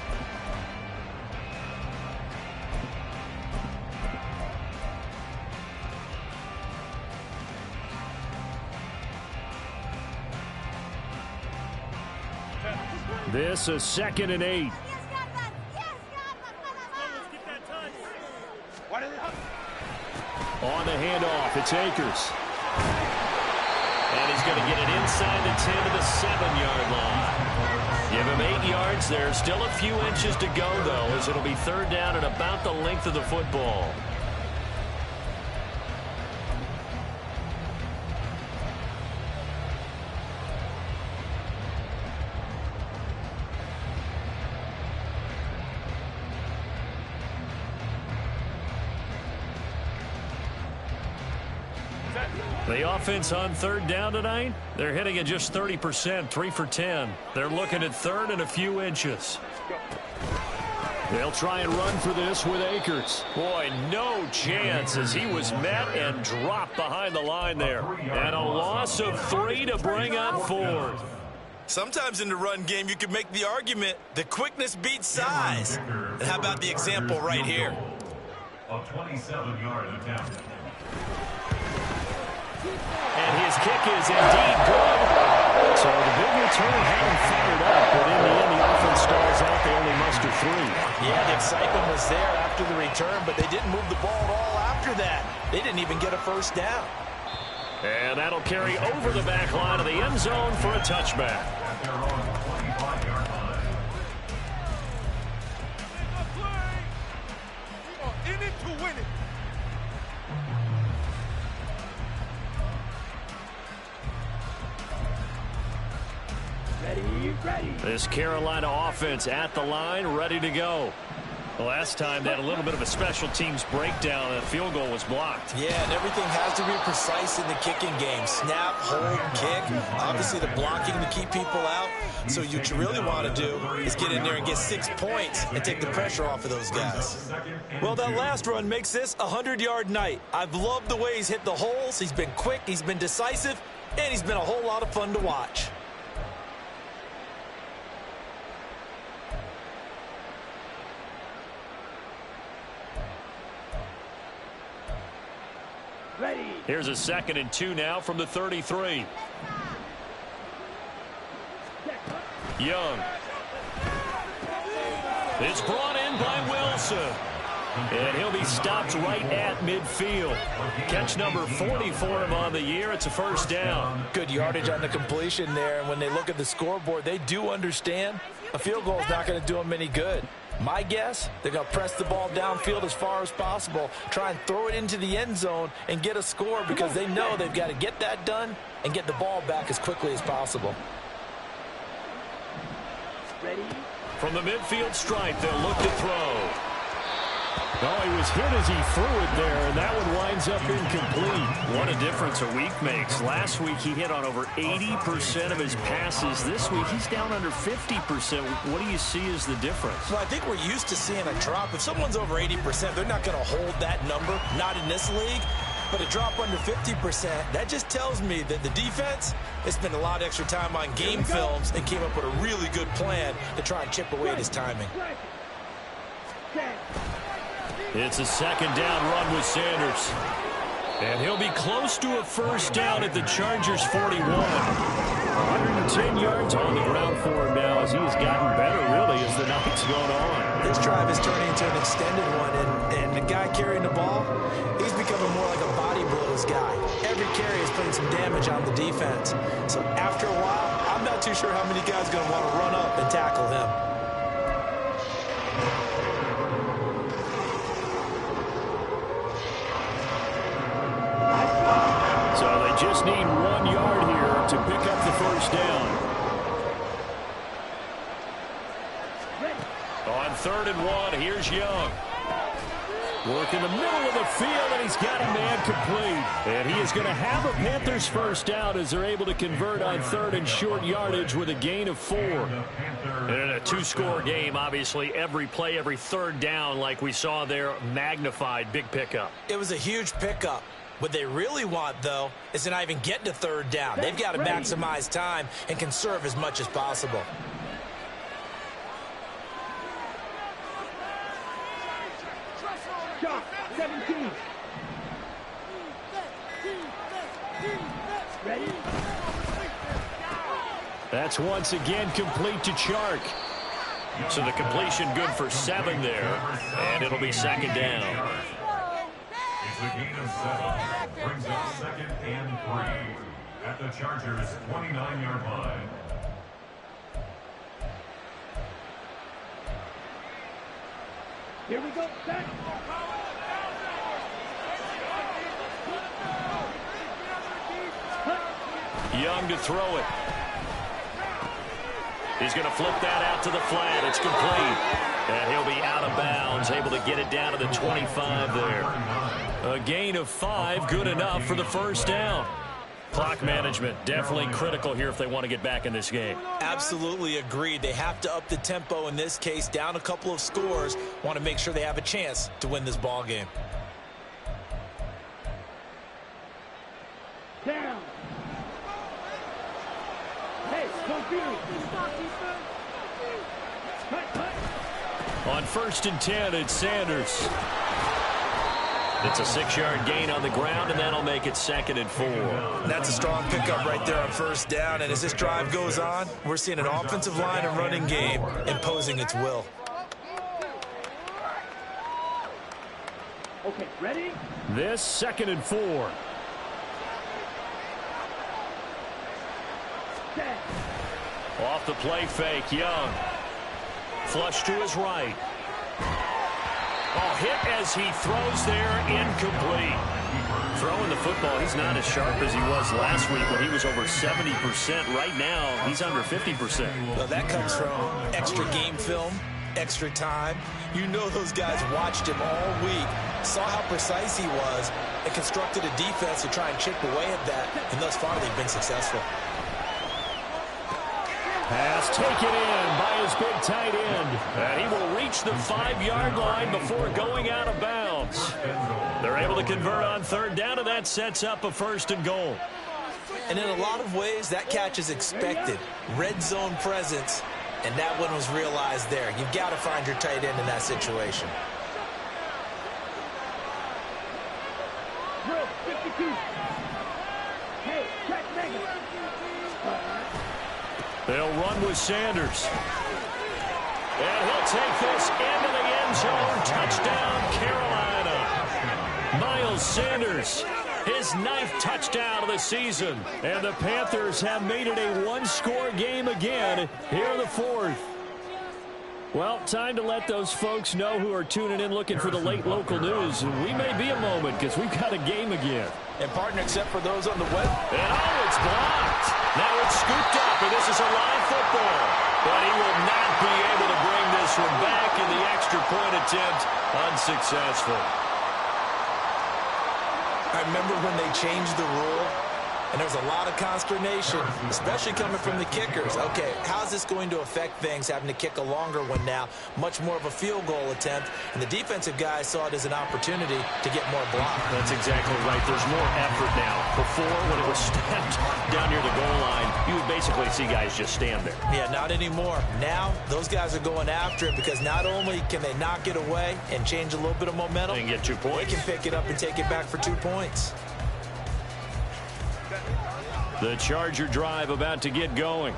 This a 2nd and 8. On the handoff, it's Akers. And he's going to get it inside the 10 to the 7-yard line. Give him 8 yards there. Still a few inches to go, though, as it'll be 3rd down and about the length of the football. The offense on 3rd down tonight, they're hitting at just 30%, 3 for 10. They're looking at 3rd and a few inches. They'll try and run for this with Akers. Boy, no chance as he was met and dropped behind the line there. And a loss of 3 to bring up 4th. Sometimes in the run game, you can make the argument that quickness beats size. And how about the example right here? A 27-yard attempt. And his kick is indeed good. So the big return hadn't fired up, but in the end, the offense stalls out. They only muster 3. Yeah, the excitement was there after the return, but they didn't move the ball at all after that. They didn't even get a 1st down. And that'll carry over the back line of the end zone for a touchback. At their own 25-yard line. In it to win it. This Carolina offense at the line, ready to go. The last time they had a little bit of a special teams breakdown. That field goal was blocked. Yeah, and everything has to be precise in the kicking game. Snap, hold, kick. Obviously, the blocking to keep people out. So what you really want to do is get in there and get 6 points and take the pressure off of those guys. Well, that last run makes this a 100-yard night. I've loved the way he's hit the holes. He's been quick, he's been decisive, and he's been a whole lot of fun to watch. Here's a 2nd and 2 now from the 33. Young. It's brought in by Wilson. And he'll be stopped right at midfield. Catch number 40 for him on the year. It's a 1st down. Good yardage on the completion there. And when they look at the scoreboard, they do understand a field goal is not going to do them any good. My guess, they're going to press the ball downfield as far as possible, try and throw it into the end zone and get a score because they know they've got to get that done and get the ball back as quickly as possible. Ready? From the midfield stripe, they'll look to throw. Oh, he was hit as he threw it there, and that one winds up incomplete. What a difference a week makes. Last week, he hit on over 80% of his passes. This week, he's down under 50%. What do you see as the difference? Well, I think we're used to seeing a drop. If someone's over 80%, they're not going to hold that number, not in this league. But a drop under 50%, that just tells me that the defense has spent a lot of extra time on game films and came up with a really good plan to try and chip away at his timing. It's a second down run with Sanders. And he'll be close to a first down at the Chargers' 41. 110 yards on the ground for him now as he has gotten better, really, as the night's gone on. This drive is turning into an extended one, and the guy carrying the ball, he's becoming more like a body blows guy. Every carry is putting some damage on the defense. So after a while, I'm not too sure how many guys are going to want to run up and tackle him. So they just need 1 yard here to pick up the first down. On 3rd and 1, here's Young. Work in the middle of the field, and he's got a man complete. And he is going to have a Panthers first down as they're able to convert on 3rd and short yardage with a gain of 4. And in a 2-score game, obviously, every play, every 3rd down, like we saw there, magnified, big pickup. It was a huge pickup. What they really want, though, is to not even get to 3rd down. They've got to maximize time and conserve as much as possible. Shot 17. Ready? That's once again complete to Chark. So the completion good for 7 there, and it'll be 2nd down. It's a gain of 7. Brings up 2nd and 3 at the Chargers' 29-yard line. Here we go. Set. Young to throw it. He's going to flip that out to the flat. It's complete. And he'll be out of bounds, able to get it down to the 25 there. A gain of 5, good enough for the first down. Clock management, definitely critical here if they want to get back in this game. Absolutely agreed. They have to up the tempo in this case, down a couple of scores. Want to make sure they have a chance to win this ball game. Down. Hey, don't do it. On 1st and 10, it's Sanders. It's a 6-yard gain on the ground, and that'll make it 2nd and 4. That's a strong pickup right there on first down. And as this drive goes on, we're seeing an offensive line and running game imposing its will. Okay, ready? This 2nd and 4. Set. Off the play fake, Young. Flush to his right. Oh, hit as he throws there, incomplete. Throwing the football, he's not as sharp as he was last week when he was over 70%. Right now, he's under 50%. Well, that comes from extra game film, extra time. You know those guys watched him all week, saw how precise he was, and constructed a defense to try and chip away at that, and thus far they've been successful. Pass taken in by his big tight end. And he will reach the 5-yard line before going out of bounds. They're able to convert on 3rd down, and that sets up a 1st and goal. And in a lot of ways, that catch is expected. Red zone presence, and that one was realized there. You've got to find your tight end in that situation. Drill 52. Hey, check mega. They'll run with Sanders. And he'll take this into the end zone. Touchdown, Carolina. Miles Sanders, his 9th touchdown of the season. And the Panthers have made it a 1-score game again here in the 4th. Well, time to let those folks know who are tuning in looking for the late local news. And we may be a moment because we've got a game again. And partner, except for those on the web. And oh, it's blocked. Now it's scooped up, and this is a live football. But he will not be able to bring this one back in the extra point attempt. Unsuccessful. I remember when they changed the rule, and there was a lot of consternation, especially coming from the kickers. Okay, how's this going to affect things, having to kick a longer one now, much more of a field goal attempt, and the defensive guys saw it as an opportunity to get more block. That's exactly right. There's more effort now. Before, when it was snapped down near the goal line, you would basically see guys just stand there. Yeah, not anymore. Now, those guys are going after it because not only can they knock it away and change a little bit of momentum, they can get 2 points. They can pick it up and take it back for 2 points. The Charger drive about to get going.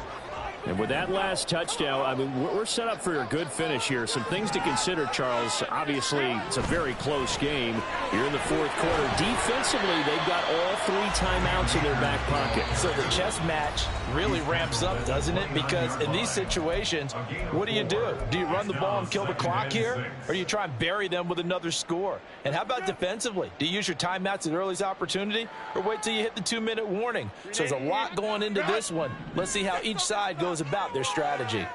And with that last touchdown, I mean, we're set up for a good finish here. Some things to consider, Charles. Obviously, it's a very close game here in the fourth quarter. Defensively, they've got all 3 timeouts in their back pocket. So the chess match really ramps up, doesn't it? Because in these situations, what do? Do you run the ball and kill the clock here? Or do you try and bury them with another score? And how about defensively? Do you use your timeouts at earliest opportunity? Or wait till you hit the 2-minute warning? So there's a lot going into this one. Let's see how each side goes about their strategy.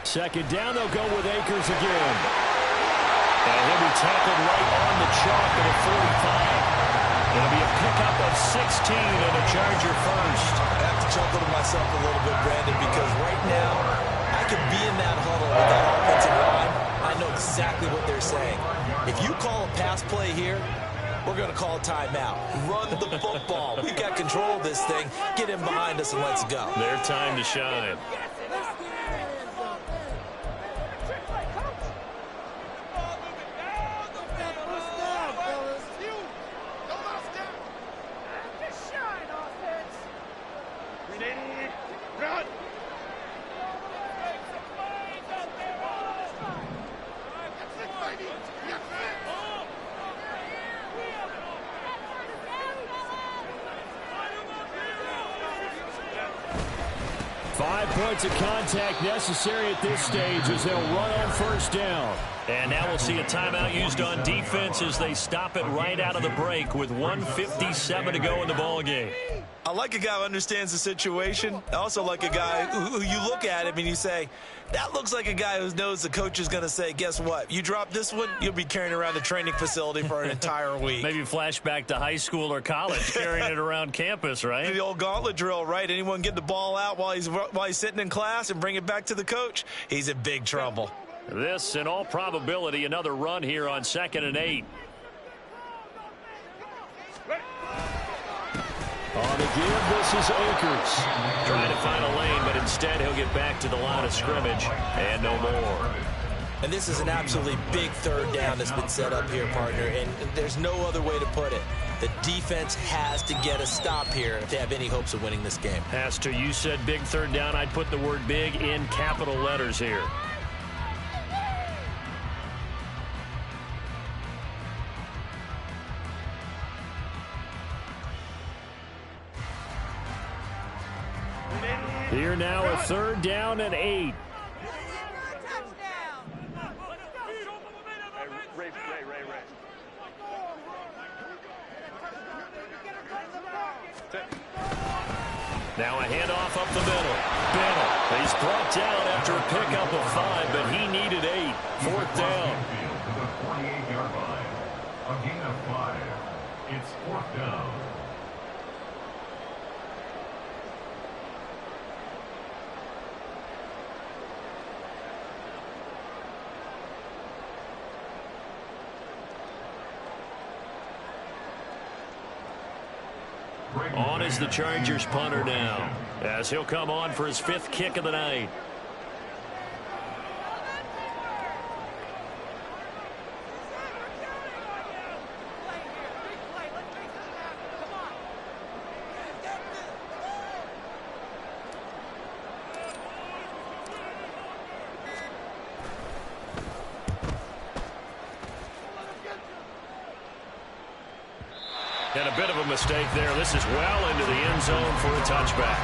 Second down, they'll go with Akers again. And he'll be tackled right on the chalk at a 45. It'll be a pickup of 16 and a Charger first. I have to chuckle to myself a little bit, Brandon, because right now I could be in that huddle with that offensive line. I know exactly what they're saying. If you call a pass play here, we're going to call a timeout. Run the football. We've got control of this thing. Get in behind us and let's go. Their time to shine. Points of contact necessary at this stage as they'll run on first down. And now we'll see a timeout used on defense as they stop it right out of the break with 1:57 to go in the ball game. I like a guy who understands the situation. I also like a guy who you look at him and you say, that looks like a guy who knows the coach is going to say, guess what? You drop this one, you'll be carrying around the training facility for an entire week. Maybe flashback to high school or college, carrying it around campus, right? The old gauntlet drill, right? Anyone get the ball out while he's sitting in class and bring it back to the coach, he's in big trouble. This, in all probability, another run here on 2nd and 8. On the give, this is Akers. Trying to find a lane, but instead he'll get back to the line of scrimmage and no more. And this is an absolutely big third down that's been set up here, partner, and there's no other way to put it. The defense has to get a stop here if they have any hopes of winning this game. Has to. You said big third down. I'd put the word big in capital letters here. Here now a 3rd down and 8. Now a handoff up the middle. Bennett, he's brought down after a pickup of 5, but he needed 8. 4th down. To the 48-yard line. A gain of 5. It's 4th down. On is the Chargers punter now, as he'll come on for his 5th kick of the night. And a bit of a mistake there. This is well into the end zone for a touchback.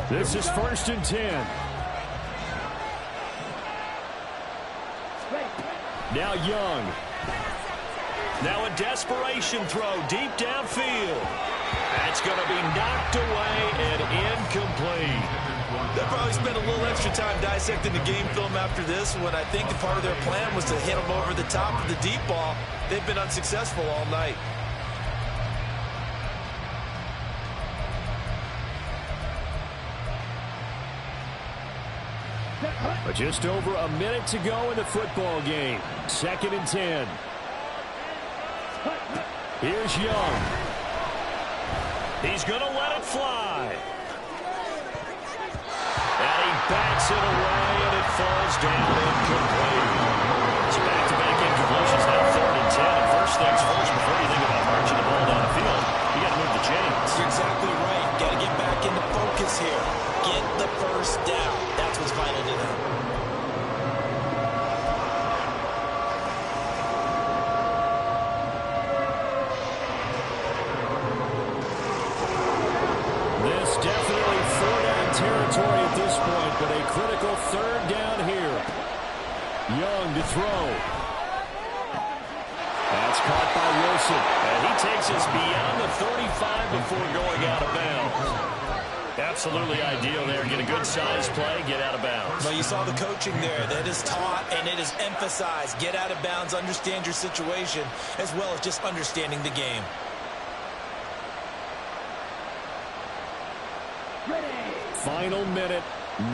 This is 1st and 10. Now Young. Now a desperation throw deep downfield. That's going to be knocked away and incomplete. They'll probably spend a little extra time dissecting the game film after this when I think the part of their plan was to hit them over the top of the deep ball. They've been unsuccessful all night. But just over a minute to go in the football game. 2nd and 10. Here's Young. He's going to let it fly. And he backs it away, and it falls down incomplete. So back-to-back incompletions, now 3rd and 10. And first things first, before you think about marching the ball down the field, you got to move the chains. You're exactly right. Got to get back into focus here. Get the first down. That's what's vital to them. This definitely 4-down territory at this point, but a critical 3rd down here. Young to throw. That's caught by Wilson. And he takes us beyond the 35 before going out of bounds. Absolutely ideal there. Get a good size play, get out of bounds. Well, you saw the coaching there. That is taught and it is emphasized. Get out of bounds, understand your situation, as well as just understanding the game. Final minute.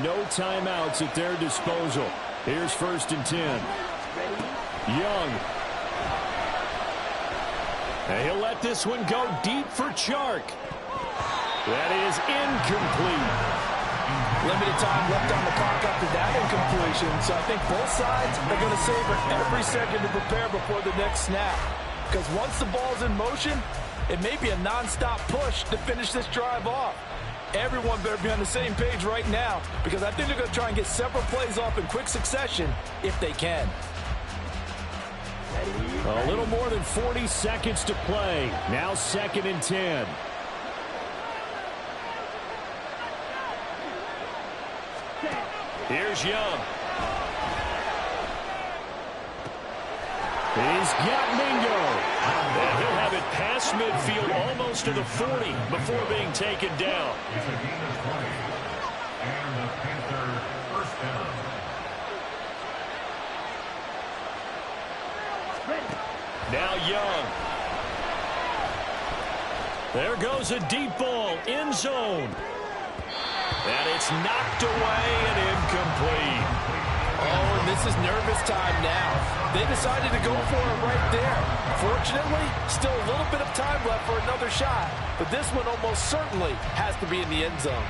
No timeouts at their disposal. Here's 1st and 10. Young. And he'll let this one go deep for Chark. That is incomplete. Limited time left on the clock after that incompletion, so I think both sides are going to savor every second to prepare before the next snap. Because once the ball's in motion, it may be a non-stop push to finish this drive off. Everyone better be on the same page right now, because I think they're going to try and get several plays off in quick succession if they can. A little more than 40 seconds to play. Now 2nd and 10. Here's Young. He's got Mingo. And he'll have it past midfield almost to the 40 before being taken down. It's a gain of 20. And the Panthers first down. Now Young. There goes a deep ball, end zone. And it's knocked away and incomplete. Oh, and this is nervous time now. They decided to go for it right there. Fortunately, still a little bit of time left for another shot, but this one almost certainly has to be in the end zone.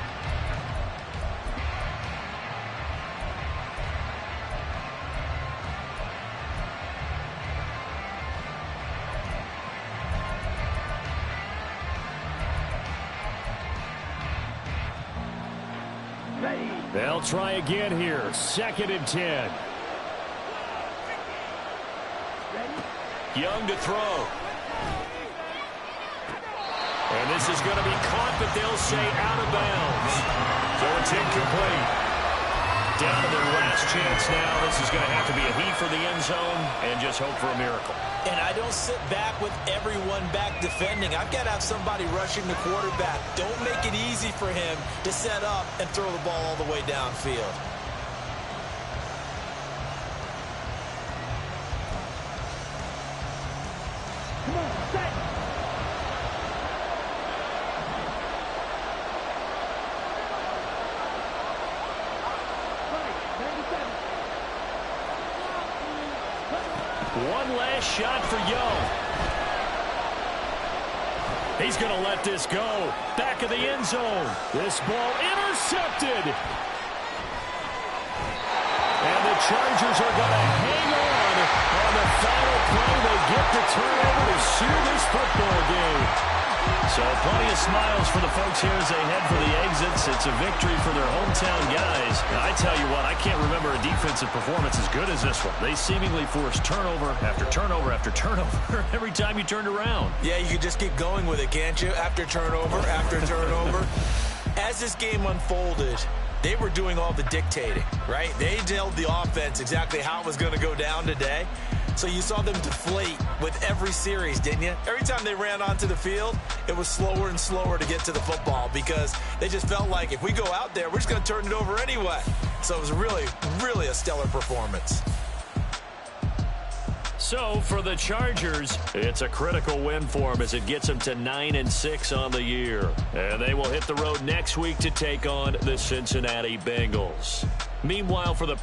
They'll try again here. 2nd and 10. Young to throw. And this is going to be caught, but they'll say out of bounds. So it's incomplete. Down to their last chance now. This is going to have to be a heave for the end zone and just hope for a miracle. And I don't sit back with everyone back defending. I've got to have somebody rushing the quarterback. Don't make it easy for him to set up and throw the ball all the way downfield. Come on, set. One last shot for Young. He's going to let this go. Back of the end zone. This ball intercepted. Chargers are going to hang on the final play. They get the turnover to seal this football game. So plenty of smiles for the folks here as they head for the exits. It's a victory for their hometown guys. And I tell you what, I can't remember a defensive performance as good as this one. They seemingly forced turnover after turnover after turnover every time you turned around. Yeah, you could just keep going with it, can't you? After turnover, after turnover. As this game unfolded, they were doing all the dictating, right? They told the offense exactly how it was going to go down today. So you saw them deflate with every series, didn't you? Every time they ran onto the field, it was slower and slower to get to the football because they just felt like if we go out there, we're just going to turn it over anyway. So it was really, really a stellar performance. So for the Chargers, it's a critical win for them as it gets them to 9-6 on the year. And they will hit the road next week to take on the Cincinnati Bengals. Meanwhile, for the